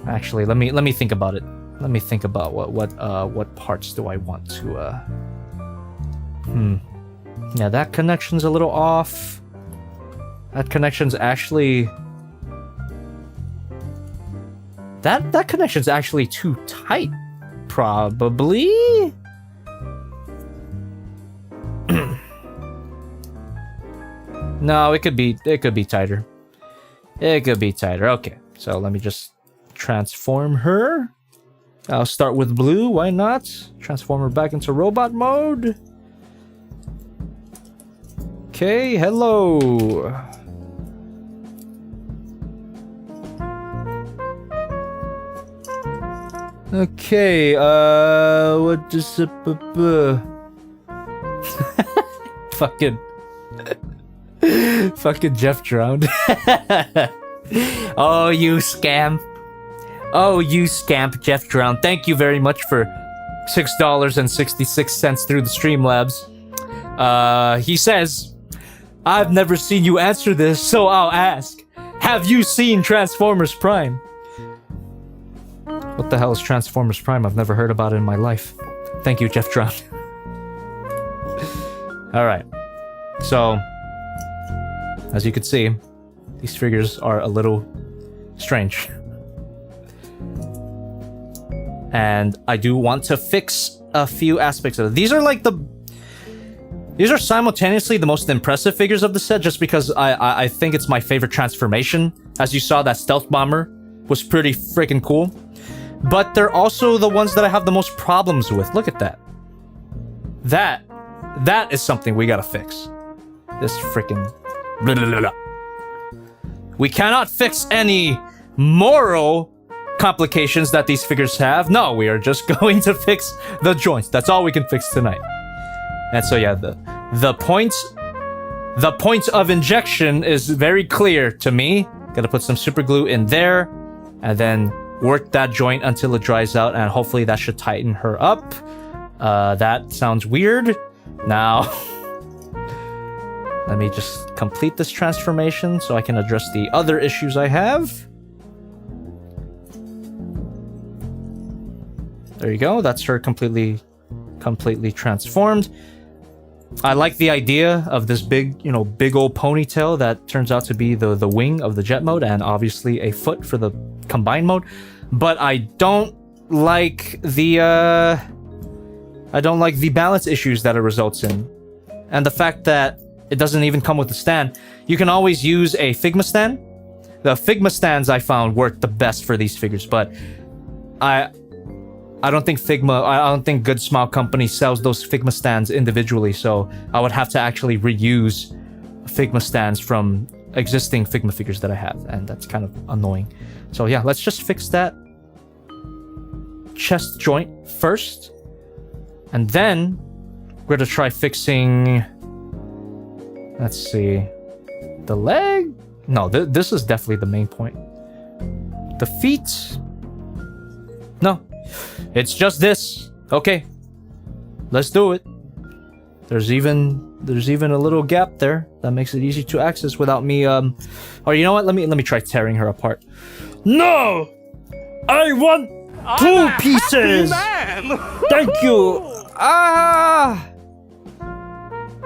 Actually, let me think about it. Let me think about what parts do I want to Yeah, that connection's a little off. That connection's actually That connection's actually too tight. Probably. No, it could be tighter. It could be tighter. Okay, so let me just transform her. I'll start with blue, why not? Transform her back into robot mode. Okay, hello. Okay, what does it... Fucking Jeff drowned. Oh, you scam. Oh, you scamp, Jeff drowned. Thank you very much for $6.66 through the Streamlabs. He says, I've never seen you answer this, so I'll ask. Have you seen Transformers Prime? What the hell is Transformers Prime? I've never heard about it in my life. Thank you, Jeff Drown. Alright. So, as you can see, these figures are a little strange. And I do want to fix a few aspects of it. These are like these are simultaneously the most impressive figures of the set, just because I think it's my favorite transformation. As you saw, that Stealth Bomber was pretty freaking cool. But they're also the ones that I have the most problems with. Look at that. That is something we gotta fix. This freaking... We cannot fix any moral complications that these figures have. No, we are just going to fix the joints. That's all we can fix tonight. And so yeah, the point of injection is very clear to me. Gotta put some super glue in there, and then work that joint until it dries out, and hopefully that should tighten her up. That sounds weird. Now, let me just complete this transformation so I can address the other issues I have. There you go. That's her completely transformed. I like the idea of this big old ponytail that turns out to be the wing of the jet mode, and obviously a foot for the combined mode. But I don't like the balance issues that it results in, and the fact that it doesn't even come with a stand. You can always use a Figma stand. The Figma stands I found work the best for these figures, but I don't think Good Smile Company sells those Figma stands individually, so I would have to actually reuse Figma stands from existing Figma figures that I have, and that's kind of annoying. So yeah, let's just fix that chest joint first, and then we're gonna try fixing... Let's see... The leg? No, this is definitely the main point. The feet? No. It's just this. Okay. Let's do it. There's even a little gap there that makes it easy to access without me or you know what? Let me try tearing her apart. No! I want 2 pieces. Man. Thank you. Ah.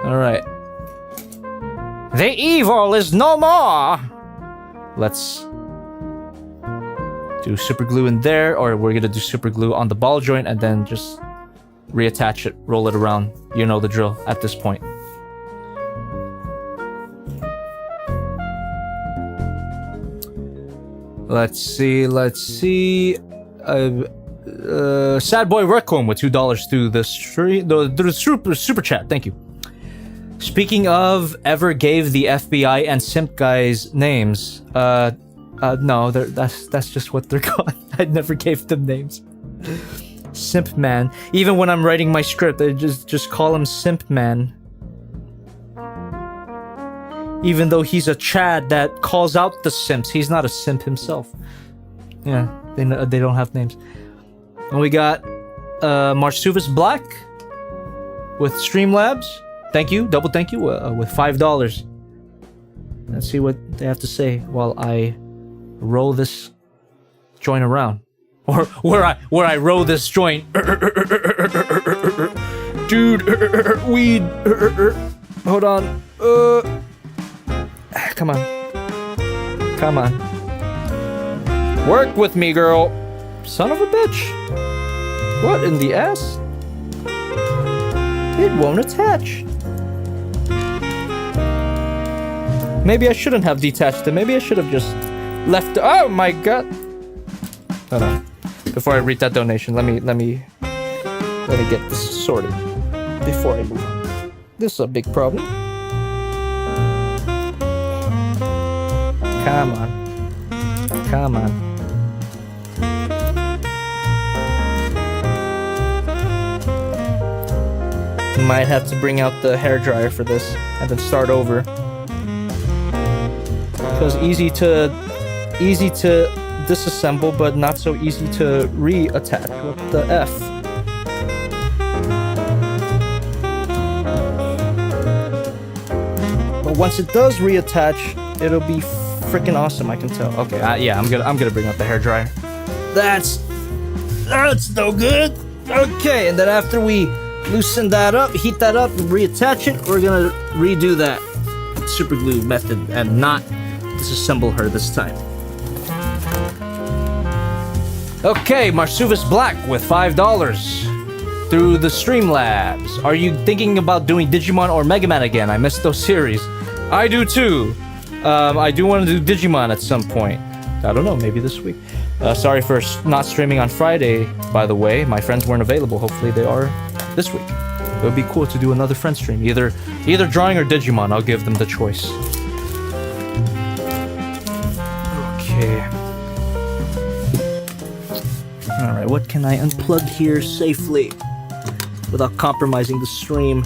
All right. The evil is no more. Let's do super glue in there, or we're gonna do super glue on the ball joint and then just reattach it, roll it around. You know the drill at this point. Let's see. Sad Boy Raccoon with $2 through the super chat. Thank you. Speaking of, ever gave the FBI and simp guys names? No, that's just what they're called. I never gave them names. Simp man. Even when I'm writing my script, I just call him Simp man. Even though he's a Chad that calls out the simps, he's not a simp himself. Yeah, they don't have names. And we got Marsuvis Black with Streamlabs. Thank you, double thank you, with $5. Let's see what they have to say while I roll this joint around, or where I roll this joint. Dude, weed. Hold on. Come on. Work with me, girl. Son of a bitch. What in the ass? It won't attach. Maybe I shouldn't have detached it. Maybe I should have just left. Oh my god. Hold on. Before I read that donation, let me get this sorted before I move on. This is a big problem. Come on. Might have to bring out the hairdryer for this and then start over. Because easy to disassemble, but not so easy to reattach. What the F? But once it does reattach, it'll be freaking awesome. I can tell. Okay, yeah, I'm gonna bring out the hairdryer. That's no good. Okay, and then after we loosen that up, heat that up, and reattach it, we're gonna redo that super glue method and not disassemble her this time. Okay, Marsuvis Black with $5 through the Streamlabs. Are you thinking about doing Digimon or Mega Man again? I missed those series. I do too. I do want to do Digimon at some point. I don't know, maybe this week. Sorry for not streaming on Friday, by the way. My friends weren't available. Hopefully they are this week. It would be cool to do another friend stream. Either drawing or Digimon. I'll give them the choice. Okay. Alright, what can I unplug here safely without compromising the stream?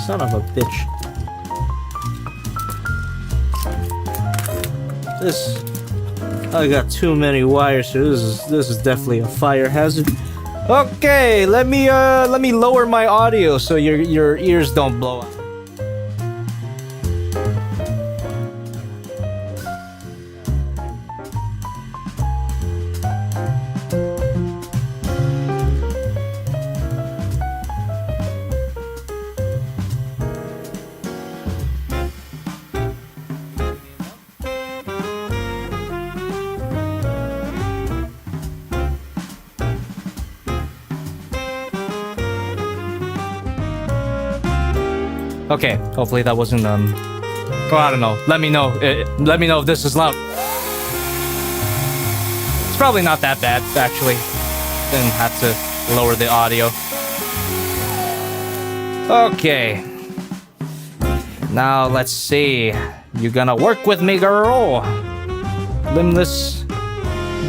Son of a bitch. I got too many wires, so this is definitely a fire hazard. Okay, let me lower my audio so your ears don't blow out. Okay, hopefully that wasn't I don't know. Let me know if this is loud. It's probably not that bad, actually. Didn't have to lower the audio. Okay. Now let's see. You gonna work with me, girl? Limbless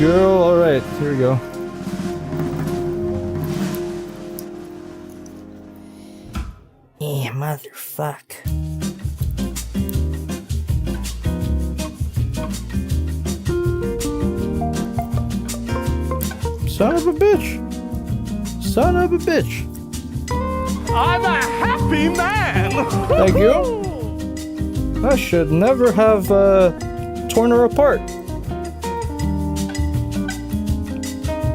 girl. All right, here we go. Yeah, motherfuck. Son of a bitch. Son of a bitch. I'm a happy man. Thank you. I should never have torn her apart.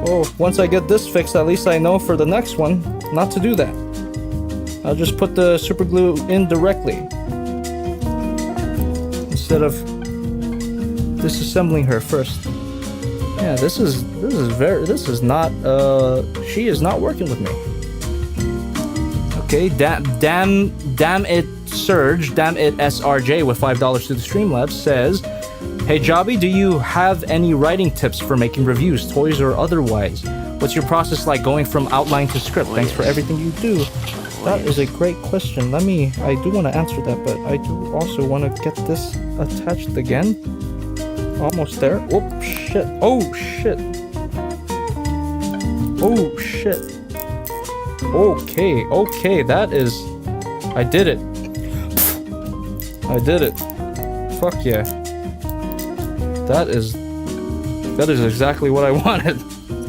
Oh, once I get this fixed, at least I know for the next one not to do that. I'll just put the super glue in directly instead of disassembling her first. Yeah, this is not she is not working with me. Okay, damn it Surge, damn it SRJ with $5 to the Streamlabs says, "Hey Jobby, do you have any writing tips for making reviews, toys or otherwise? What's your process like going from outline to script? Thanks for everything you do." That is a great question. I do want to answer that, but I do also want to get this attached again. Almost there. Oh shit. Oh shit. Oh shit. Okay, that is... I did it. I did it. Fuck yeah. That is exactly what I wanted.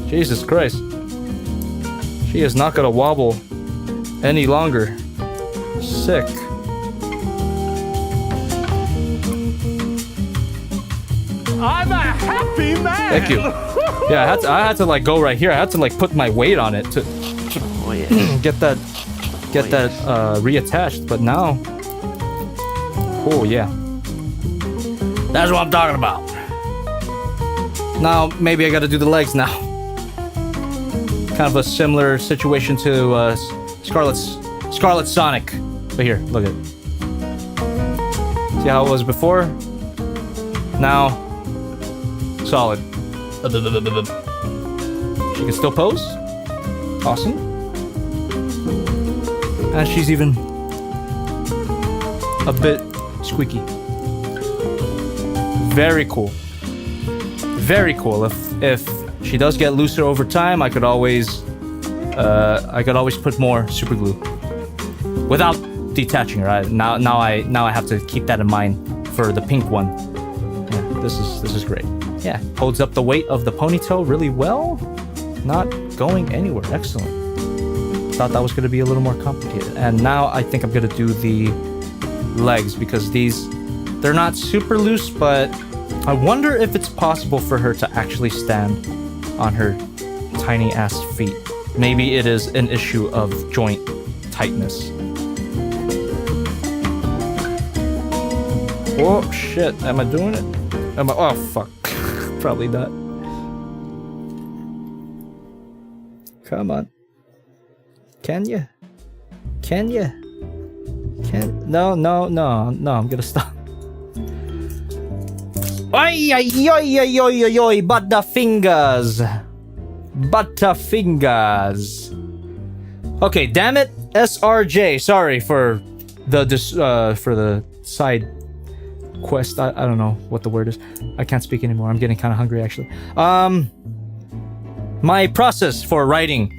Jesus Christ. She is not gonna wobble any longer. Sick. I'm a happy man. Thank you. Yeah, I had to like go right here. I had to like put my weight on it to get that reattached. But now, oh yeah, that's what I'm talking about. Now maybe I got to do the legs now. Kind of a similar situation to Scarlet Sonic. But here, look at it. See how it was before? Now, solid. She can still pose. Awesome. And she's even a bit squeaky. Very cool. Very cool. If she does get looser over time, I could always put more super glue without detaching her. Now I have to keep that in mind for the pink one. Yeah, this is great. Yeah, holds up the weight of the ponytail really well. Not going anywhere. Excellent. Thought that was going to be a little more complicated. And now I think I'm going to do the legs because they're not super loose, but I wonder if it's possible for her to actually stand on her tiny ass feet. Maybe it is an issue of joint tightness. Oh shit, am I doing it? Oh fuck. Probably not. Come on. Can you? No, I'm gonna stop. Oi, Butterfingers. Okay, damn it, SRJ. Sorry for the side quest. I don't know what the word is. I can't speak anymore. I'm getting kind of hungry actually. My process for writing.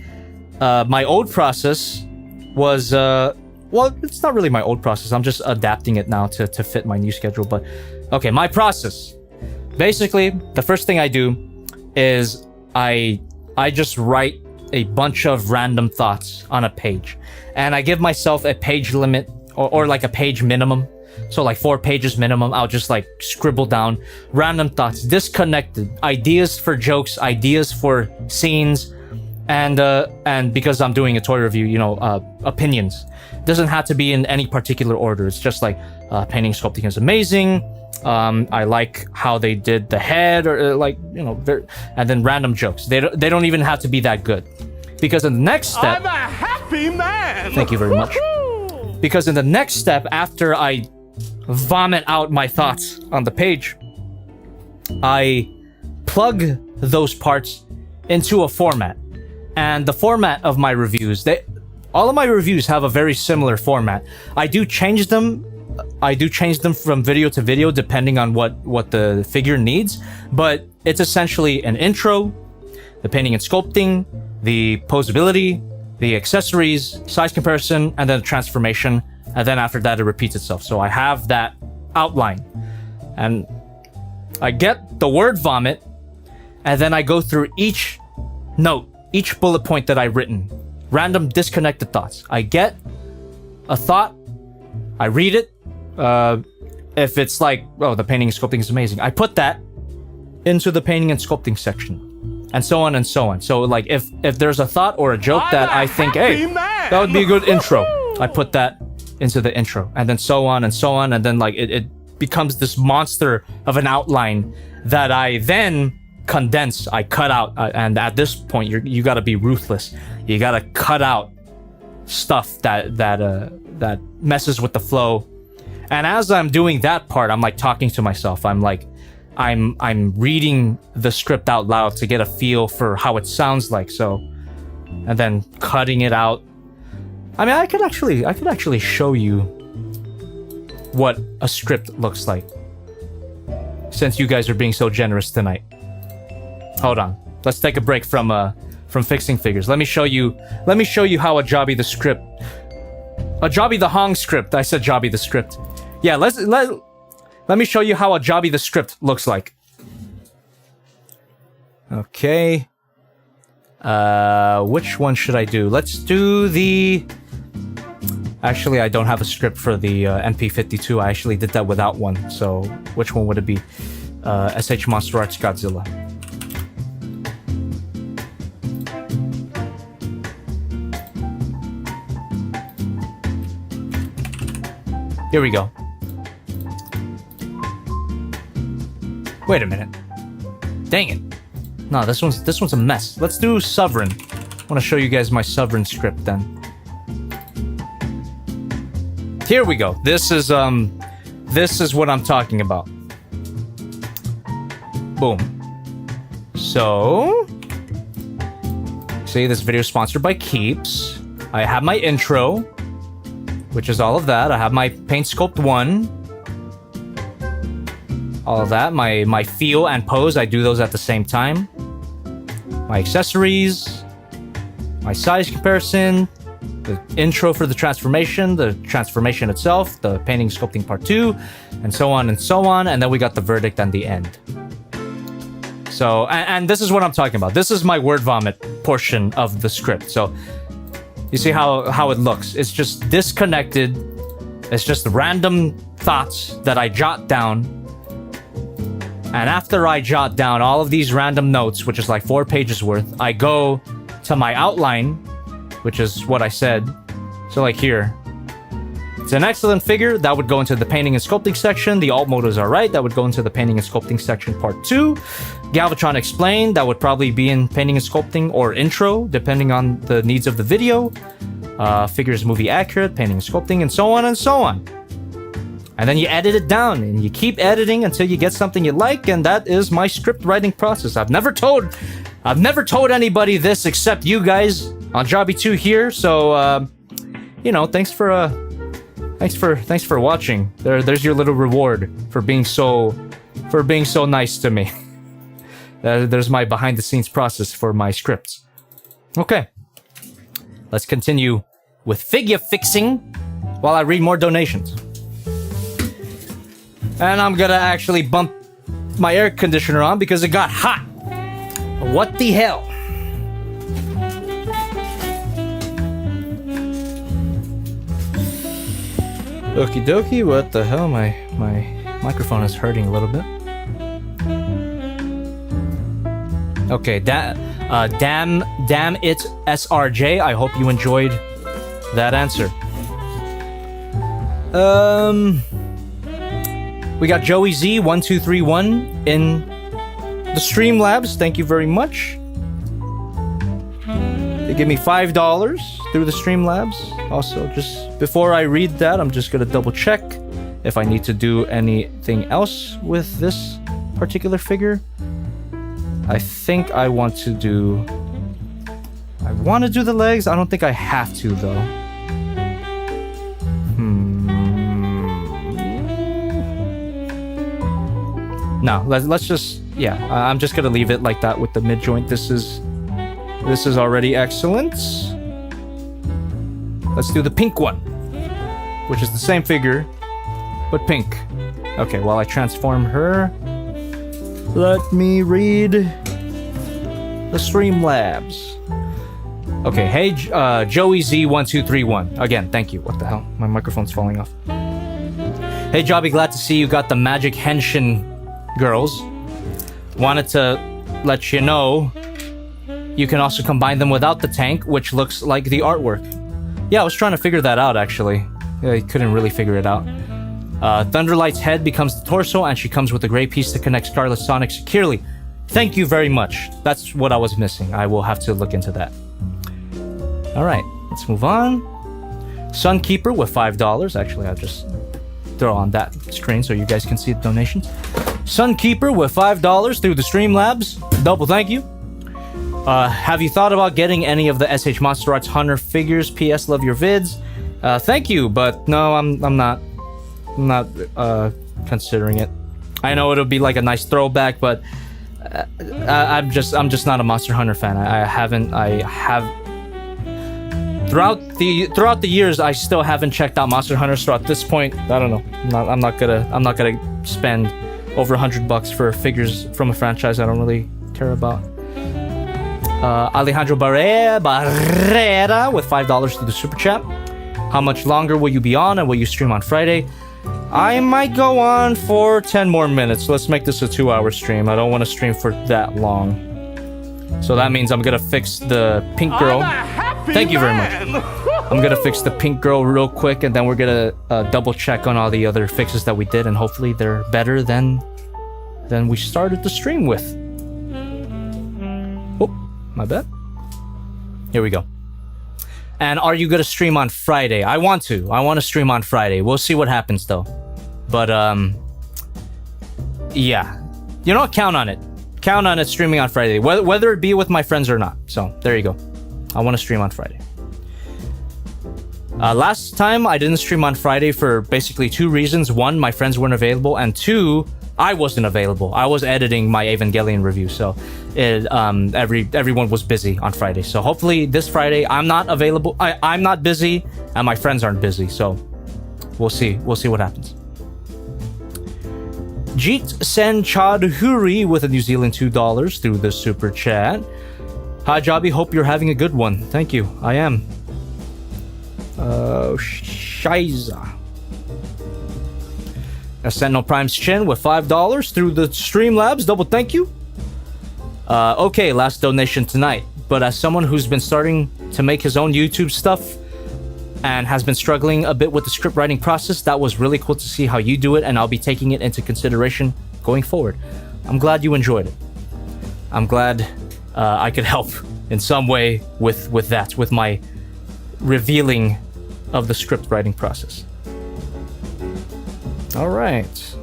My old process was well, it's not really my old process. I'm just adapting it now to fit my new schedule. But okay, my process. Basically, the first thing I do is I just write a bunch of random thoughts on a page, and I give myself a page limit or like a page minimum. So like 4 pages minimum. I'll just like scribble down random thoughts, disconnected ideas for jokes, ideas for scenes. And because I'm doing a toy review, you know, opinions. Doesn't have to be in any particular order. It's just like, painting sculpting is amazing. I like how they did the head or like, you know, and then random jokes. They don't even have to be that good. Because in the next step... I'm a happy man! Thank you very much. Because in the next step, after I vomit out my thoughts on the page, I plug those parts into a format. And the format of my reviews, all of my reviews have a very similar format. I do change them from video to video depending on what the figure needs, but it's essentially an intro, the painting and sculpting, the posability, the accessories, size comparison, and then the transformation, and then after that it repeats itself. So I have that outline, and I get the word vomit, and then I go through each note, each bullet point that I've written, random disconnected thoughts. I get a thought, I read it. If it's like, oh, the painting and sculpting is amazing, I put that into the painting and sculpting section. and so on and so on. So like if there's a thought or a joke that I think, hey, that would be a good intro, I put that into the intro, and then so on and so on, and then like it becomes this monster of an outline that I then condense, I cut out, and at this point you got to be ruthless. You got to cut out stuff that messes with the flow. And as I'm doing that part, I'm like talking to myself. I'm like, I'm reading the script out loud to get a feel for how it sounds like. So, and then cutting it out. I mean, I could actually show you what a script looks like, since you guys are being so generous tonight. Hold on, let's take a break from fixing figures. Let me show you how a JobbytheHong script. I said Jobby the script. Yeah, let me show you how a Jobby the script looks like. Okay. Which one should I do? Let's do the... Actually, I don't have a script for the MP52. I actually did that without one. So, which one would it be? SH Monster Arts Godzilla. Here we go. Wait a minute. Dang it. No, this one's a mess. Let's do Sovereign. I want to show you guys my Sovereign script then. Here we go. This is what I'm talking about. Boom. So, see, this video is sponsored by Keeps. I have my intro, which is all of that. I have my Paint Sculpt 1. All of that. My feel and pose, I do those at the same time. My accessories. My size comparison. The intro for the transformation itself. The painting sculpting part 2. And so on and so on. And then we got the verdict and the end. So, and this is what I'm talking about. This is my word vomit portion of the script. So, you see how it looks. It's just disconnected. It's just random thoughts that I jot down. And after I jot down all of these random notes, which is like 4 pages worth, I go to my outline, which is what I said. So like here. It's an excellent figure. That would go into the painting and sculpting section. The alt mode is alright. That would go into the painting and sculpting section part 2. Galvatron explained. That would probably be in painting and sculpting or intro, depending on the needs of the video. Figures movie accurate, painting and sculpting, and so on and so on. And then you edit it down, and you keep editing until you get something you like, and that is my script writing process. I've never told anybody this except you guys on Jobby 2 here. So, you know, thanks for watching. There's your little reward for being so nice to me. There's my behind the scenes process for my scripts. Okay, let's continue with figure fixing while I read more donations. And I'm gonna actually bump my air conditioner on because it got hot. What the hell? Okie dokie, what the hell? My microphone is hurting a little bit. Okay, damn it, SRJ. I hope you enjoyed that answer. We got Joey Z1231 in the Streamlabs. Thank you very much. They give me $5 through the Streamlabs. Also, just before I read that, I'm just gonna double check if I need to do anything else with this particular figure. I think I want to do the legs. I don't think I have to though. No, let's just, yeah, I'm just gonna leave it like that with the mid joint. This is already excellent. Let's do the pink one, which is the same figure, but pink. Okay, while I transform her, let me read the Streamlabs. Okay, hey, Joey Z1231. Again, thank you. What the hell? My microphone's falling off. Hey, Jobby, glad to see you got the magic Henshin girls. Wanted to let you know You can also combine them without the tank, which looks like the artwork. Yeah, I was trying to figure that out, actually. I couldn't really figure it out. Thunderlight's head becomes the torso, and she comes with a gray piece to connect Scarlet Sonic securely. Thank you very much. That's what I was missing. I will have to look into that. Alright, let's move on. Sunkeeper with $5. Actually, I'll just throw on that screen so you guys can see the donations. Sunkeeper with $5 through the Streamlabs. Double thank you. Have you thought about getting any of the SH Monster Arts Hunter figures? PS, love your vids. Thank you, but no, I'm not considering it. I know it'll be like a nice throwback, but I'm just not a Monster Hunter fan. I have throughout the years I still haven't checked out Monster Hunter. So at this point, I don't know. I'm not gonna spend over $100 for figures from a franchise I don't really care about. Alejandro Barrera with $5 to the super chat. How much longer will you be on, and will you stream on Friday? I might go on for 10 more minutes. Let's make this a 2-hour stream. I don't want to stream for that long. So that means I'm gonna fix the pink girl. Thank you very much. I'm gonna fix the pink girl real quick, and then we're gonna double check on all the other fixes that we did, and hopefully they're better than we started the stream with. Oh, my bad. Here we go. And are you gonna stream on Friday? I want to stream on Friday. We'll see what happens though. But yeah, you know what? Count on it. Count on it streaming on Friday, whether it be with my friends or not. So there you go. I want to stream on Friday. Last time I didn't stream on Friday for basically 2 reasons. 1, my friends weren't available, and 2, I wasn't available. I was editing my Evangelion review, so everyone was busy on Friday. So hopefully this Friday I'm not available. I'm not busy, and my friends aren't busy. So we'll see. We'll see what happens. Jeet Sen Chadhuri with a New Zealand $2 through the super chat. Hi Jobby, hope you're having a good one. Thank you. I am. Shiza. Sentinel Prime's Chin with $5 through the Streamlabs. Double thank you. Okay, last donation tonight. But as someone who's been starting to make his own YouTube stuff and has been struggling a bit with the script writing process, that was really cool to see how you do it, and I'll be taking it into consideration going forward. I'm glad you enjoyed it. I'm glad I could help in some way with that, with my revealing of the script writing process. All right.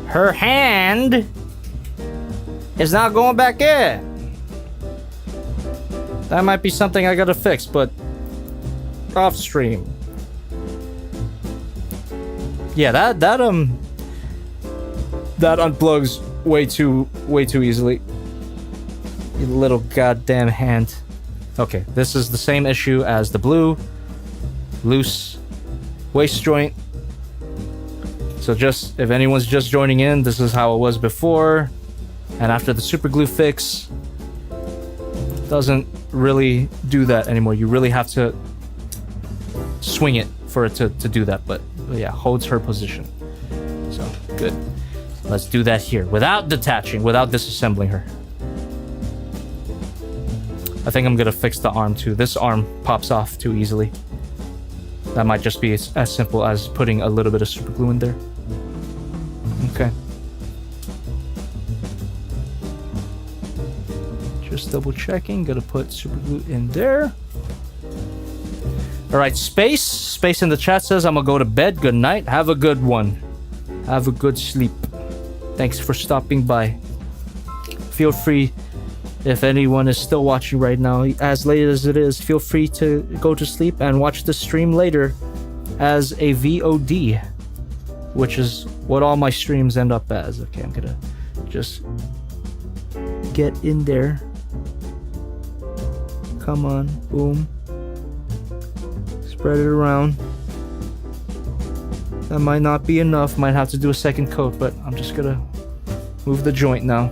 Her hand is not going back in. That might be something I gotta fix, but off stream. Yeah, that unplugs way too easily. You little goddamn hand. Okay, this is the same issue as the blue loose waist joint. So just if anyone's just joining in, this is how it was before, and after the super glue fix, doesn't really do that anymore. You really have to swing it for it to do that, but yeah, holds her position. So good. Let's do that here without detaching, without disassembling her. I think I'm gonna fix the arm too. This arm pops off too easily. That might just be as simple as putting a little bit of super glue in there. Okay. Just double checking. Gotta put super glue in there. Alright, Space in the chat says I'm gonna go to bed. Good night. Have a good one. Have a good sleep. Thanks for stopping by. Feel free, if anyone is still watching right now, as late as it is, feel free to go to sleep and watch the stream later as a VOD, which is what all my streams end up as. Okay, I'm gonna just get in there. Come on, boom. Spread it around. That might not be enough, might have to do a second coat, but I'm just gonna move the joint now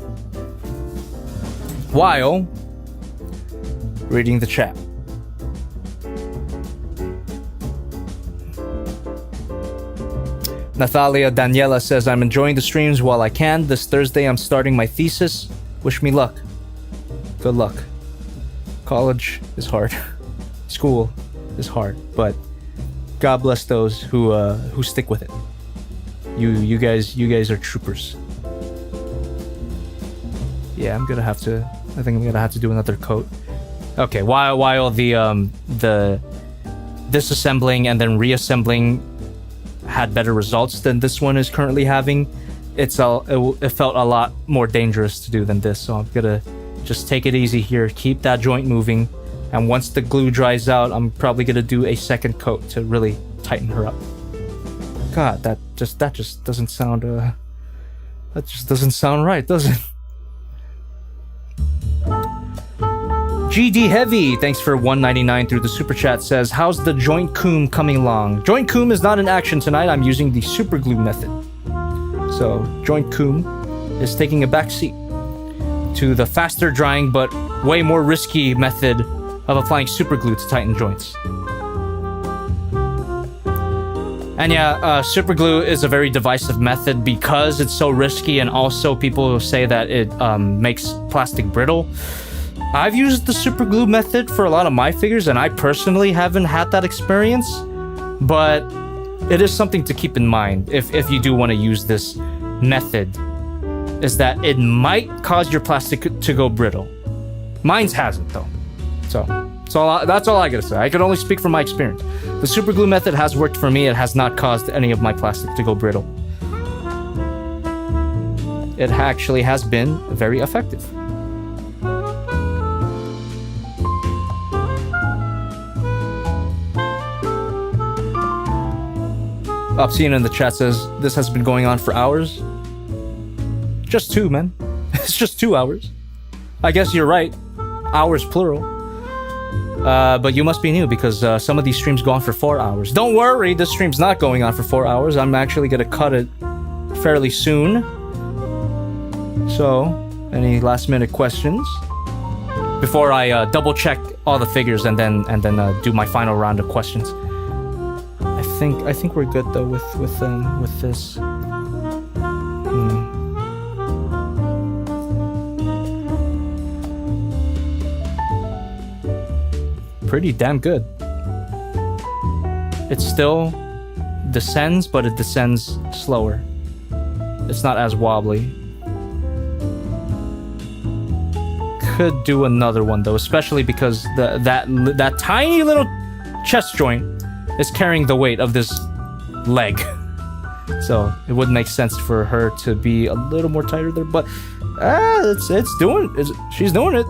while reading the chat. Nathalia Daniela says, I'm enjoying the streams while I can. This Thursday I'm starting my thesis. Wish me luck. Good luck. College is hard. School is hard, but God bless those who stick with it. You guys are troopers. Yeah, I think I'm gonna have to do another coat. Okay, while the disassembling and then reassembling had better results than this one is currently having, it felt a lot more dangerous to do than this. So I'm gonna just take it easy here, keep that joint moving, and once the glue dries out, I'm probably gonna do a second coat to really tighten her up. God, that just doesn't sound that just doesn't sound right, does it? GD Heavy, thanks for $1.99 through the super chat, says, how's the joint coom coming along? Joint coom is not in action tonight. I'm using the super glue method. So joint coom is taking a back seat to the faster drying but way more risky method of applying super glue to tighten joints. And yeah, super glue is a very divisive method because it's so risky, and also people say that it makes plastic brittle. I've used the super glue method for a lot of my figures, and I personally haven't had that experience, but it is something to keep in mind if you do want to use this method, is that it might cause your plastic to go brittle. Mine's hasn't, though. So that's all I gotta say. I can only speak from my experience. The super glue method has worked for me. It has not caused any of my plastic to go brittle. It actually has been very effective. Obscene in the chat says, this has been going on for hours. Just 2, man. It's just 2 hours. I guess you're right. Hours plural. But you must be new because some of these streams go on for 4 hours. Don't worry, this stream's not going on for 4 hours. I'm actually gonna cut it fairly soon. So, any last minute questions? Before I double check all the figures and then do my final round of questions. I think we're good though with this. Pretty damn good. It still descends, but it descends slower. It's not as wobbly. Could do another one though, especially because that tiny little chest joint is carrying the weight of this leg. So it would make sense for her to be a little more tighter there, but she's doing it. She's doing it.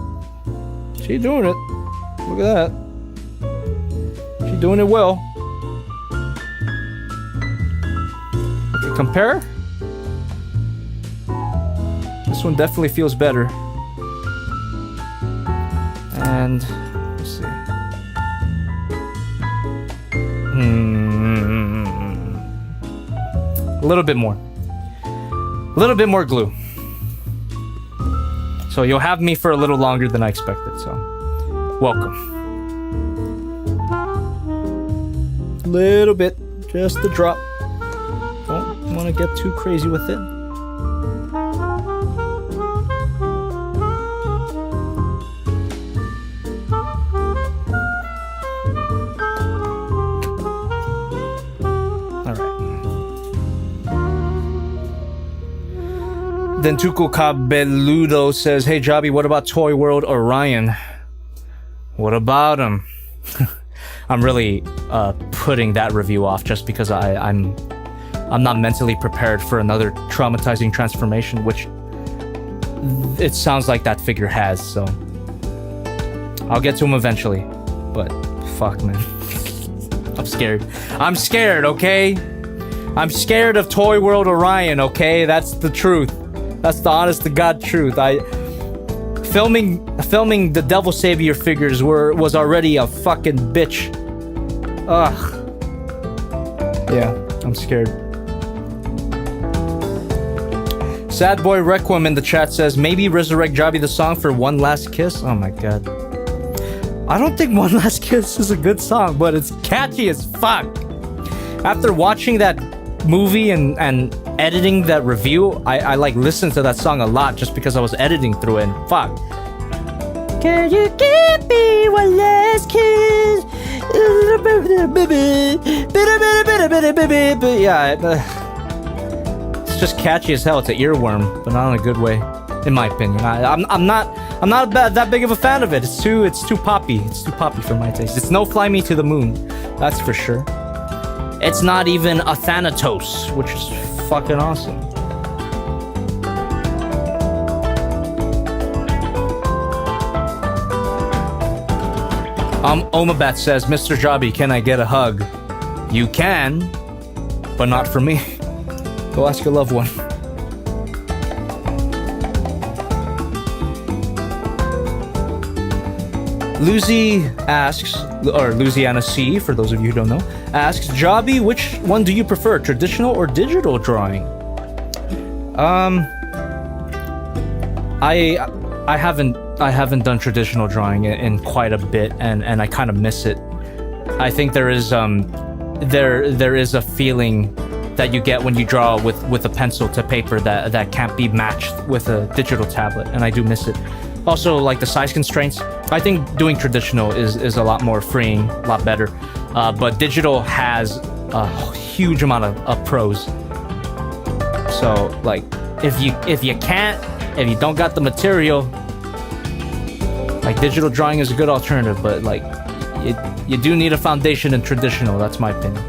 Look at that. She's doing it well. Okay, compare. This one definitely feels better. And let's see. A little bit more. A little bit more glue. So you'll have me for a little longer than I expected, so welcome. Little bit, just a drop. Don't want to get too crazy with it. Then Tuco Cabeludo says, hey Jobby, what about Toy World Orion? What about him? I'm really putting that review off just because I'm not mentally prepared for another traumatizing transformation, which it sounds like that figure has, so I'll get to him eventually. But fuck, man. I'm scared. I'm scared, okay? I'm scared of Toy World Orion, okay? That's the truth. That's the honest to God truth. Filming the Devil Savior figures was already a fucking bitch. Ugh. Yeah, I'm scared. Sad Boy Requiem in the chat says, maybe resurrect Jobby the song for One Last Kiss. Oh my god. I don't think One Last Kiss is a good song, but it's catchy as fuck. After watching that movie and editing that review, I like listened to that song a lot just because I was editing through it. And fuck. Can you give me one last kiss? Yeah, it's just catchy as hell. It's an earworm, but not in a good way, in my opinion. I'm not that big of a fan of it. It's too poppy. It's too poppy for my taste. It's no Fly Me to the Moon, that's for sure. It's not even a Thanatos, which is fucking awesome. Omabat says, Mr. Jobby, can I get a hug? You can, but not for me. Go ask your loved one. Lucy asks, or Louisiana C, for those of you who don't know, asks, Jobby, which one do you prefer, traditional or digital drawing? I haven't done traditional drawing in quite a bit, and I kind of miss it. I think there is a feeling that you get when you draw with a pencil to paper that can't be matched with a digital tablet, and I do miss it. Also, like the size constraints, I think doing traditional is a lot more freeing, a lot better. But digital has a huge amount of pros. So, like, if you don't got the material, like, digital drawing is a good alternative, but like, you do need a foundation in traditional. That's my opinion.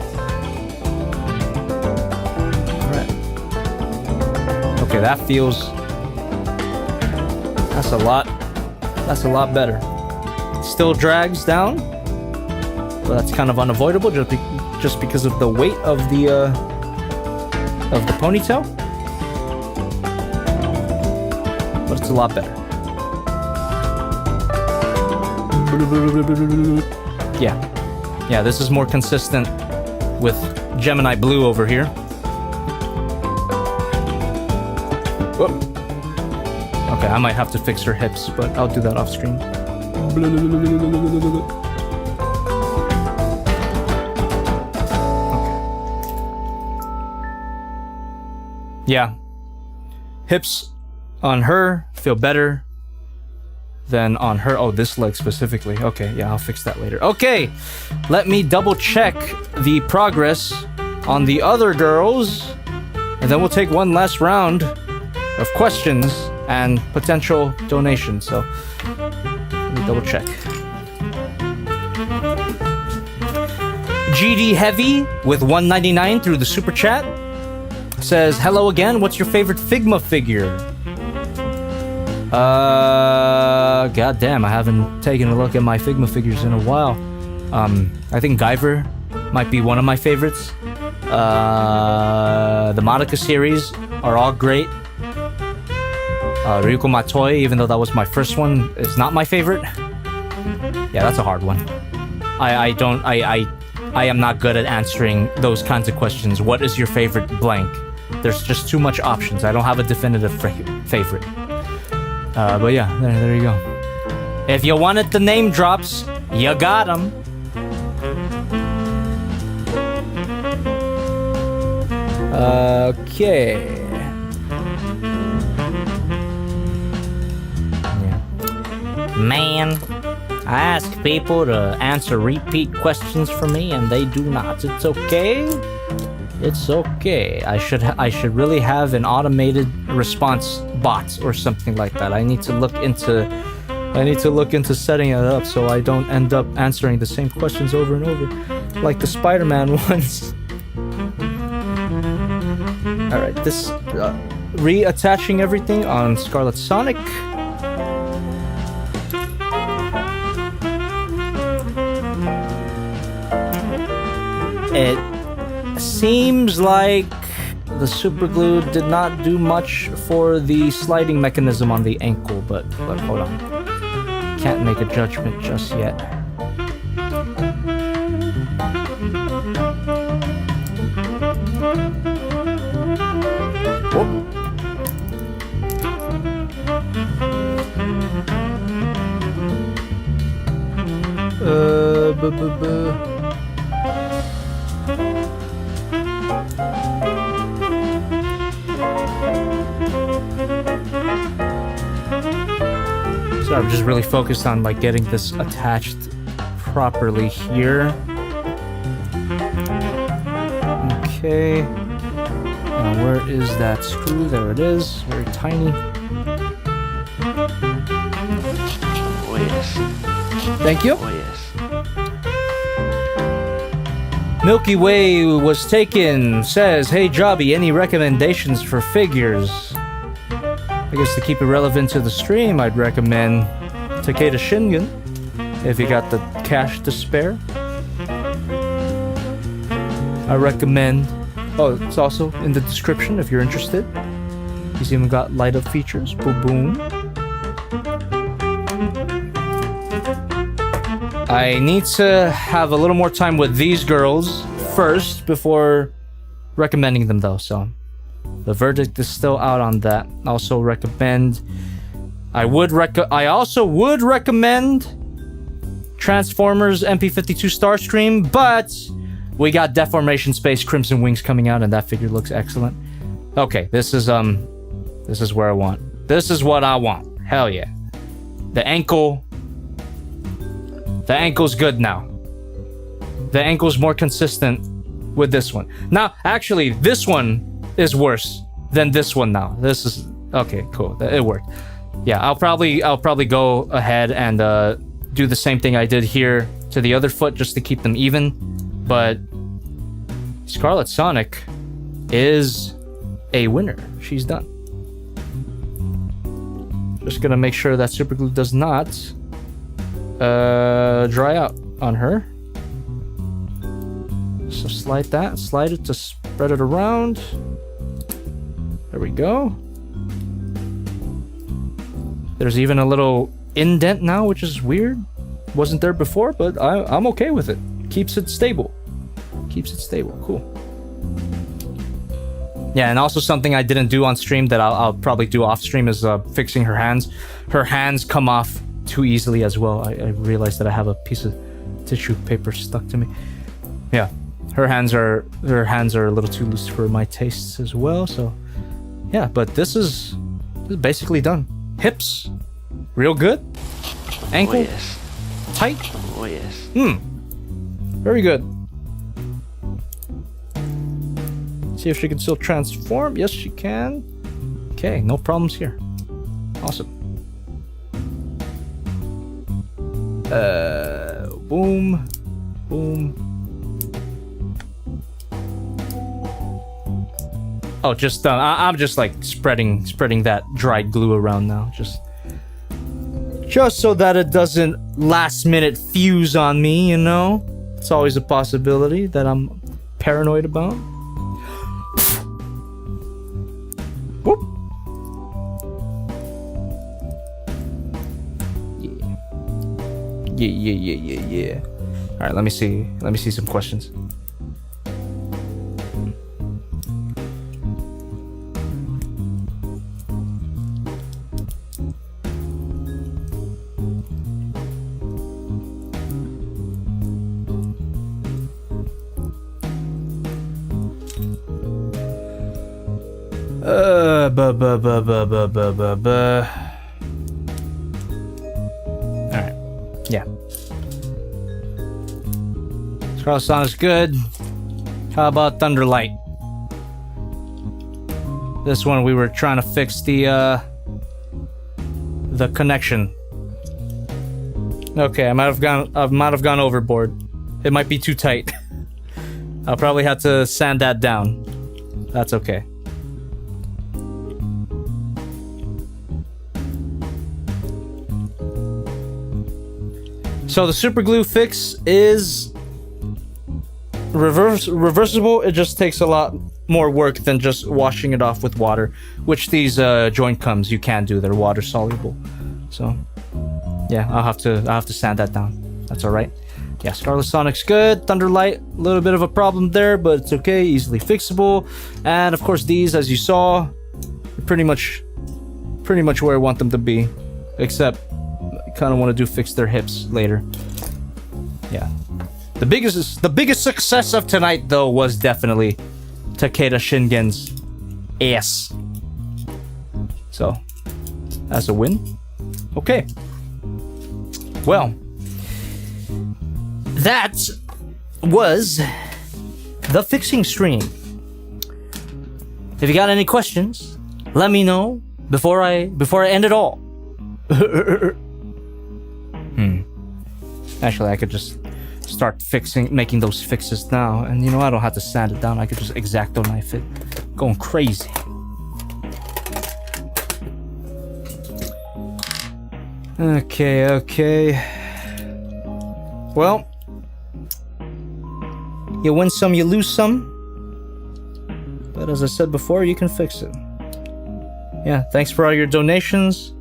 All right. Okay, that feels. That's a lot better. Still drags down, but that's kind of unavoidable just because of the weight of the ponytail. But it's a lot better. Yeah, this is more consistent with Gemini Blue over here. Whoop. Okay, I might have to fix her hips, but I'll do that off screen. Okay. Yeah. Hips on her feel better than on her. Oh, this leg specifically. Okay, yeah, I'll fix that later. Okay, let me double check the progress on the other girls, and then we'll take one last round of questions and potential donations. So let me double check. GD Heavy with $1.99 through the super chat says, hello again, what's your favorite Figma figure? Goddamn, I haven't taken a look at my Figma figures in a while. I think Guyver might be one of my favorites. The Monica series are all great. Ryuko Matoi, even though that was my first one, is not my favorite. Yeah, that's a hard one. I am not good at answering those kinds of questions. What is your favorite blank? There's just too much options. I don't have a definitive favorite. But yeah, there you go. If you wanted the name drops, you got them. Okay. Man, I ask people to answer repeat questions for me, and they do not. It's okay. It's okay. I should really have an automated response bot or something like that. I need to look into setting it up so I don't end up answering the same questions over and over, like the Spider-Man ones. All right, this reattaching everything on Scarlet Sonic. It seems like the super glue did not do much for the sliding mechanism on the ankle, but hold on. Can't make a judgment just yet. Whoop. So I'm just really focused on like getting this attached properly here. Okay. Now where is that screw? There it is. Very tiny. Oh yes. Thank you. Oh yes. Milky Way was taken. Says, hey Jobby, any recommendations for figures? I guess to keep it relevant to the stream, I'd recommend Takeda Shingen, if you got the cash to spare. I recommend... Oh, it's also in the description if you're interested. He's even got light-up features. Boom, boom. I need to have a little more time with these girls first before recommending them, though, so... The verdict is still out on that. Also recommend... I also would recommend Transformers MP52 Starstream, but we got Deformation Space Crimson Wings coming out, and that figure looks excellent. Okay, this is where I want. This is what I want. Hell yeah. The ankle's good now. The ankle's more consistent with this one. Now, actually, this one is worse than this one now. This is okay, cool. It worked. Yeah, I'll probably go ahead and do the same thing I did here to the other foot just to keep them even. But Scarlet Sonic is a winner. She's done. Just gonna make sure that super glue does not dry out on her. So slide it to spread it around. There we go. There's even a little indent now, which is weird. Wasn't there before, but I'm okay with it. Keeps it stable. Cool. Yeah, and also something I didn't do on stream that I'll probably do off stream is fixing her hands. Her hands come off too easily as well. I realized that I have a piece of tissue paper stuck to me. Yeah, her hands are a little too loose for my tastes as well. So yeah, but this is basically done. Hips, real good. Ankle, Oh yes. tight. Oh yes. Very good. See if she can still transform. Yes, she can. Okay, no problems here. Awesome. Boom, boom. Oh, just I'm just like spreading that dried glue around now, just so that it doesn't last minute fuse on me, you know? It's always a possibility that I'm paranoid about. Whoop. Yeah. All right, let me see some questions. Alright. Yeah. Scarlet Sonic's good. How about Thunderlight? This one we were trying to fix the connection. Okay, I might have gone overboard. It might be too tight. I'll probably have to sand that down. That's okay. So the super glue fix is reversible. It just takes a lot more work than just washing it off with water, which these joint comes you can do. They're water soluble. So yeah, I'll have to sand that down. That's all right. Yeah, Scarlet Sonic's good. Thunderlight, a little bit of a problem there, but it's okay, easily fixable. And of course these, as you saw, are pretty much where I want them to be, except I kind of want to fix their hips later. Yeah. The biggest success of tonight though was definitely Takeda Shingen's ass. So that's a win. Okay. Well, that was the fixing stream. If you got any questions, let me know before I end it all. Actually, I could just start making those fixes now, and you know, I don't have to sand it down. I could just X-Acto knife it, going crazy. Okay. Well, you win some, you lose some. But as I said before, you can fix it. Yeah, thanks for all your donations.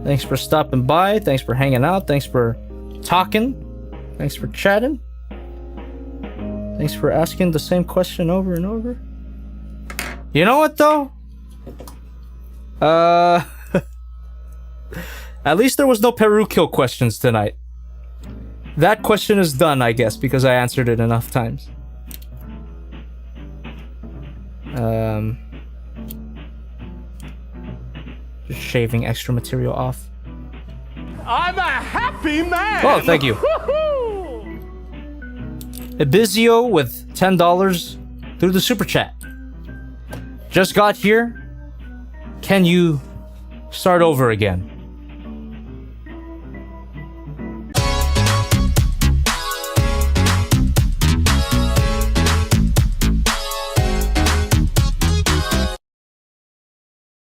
Thanks for stopping by. Thanks for hanging out. Thanks for talking. Thanks for chatting. Thanks for asking the same question over and over. You know what, though? At least there was no Peru kill questions tonight. That question is done, I guess, because I answered it enough times. Just shaving extra material off. I'm a happy man. Oh, thank you. Ibizio with $10 through the super chat. Just got here. Can you start over again?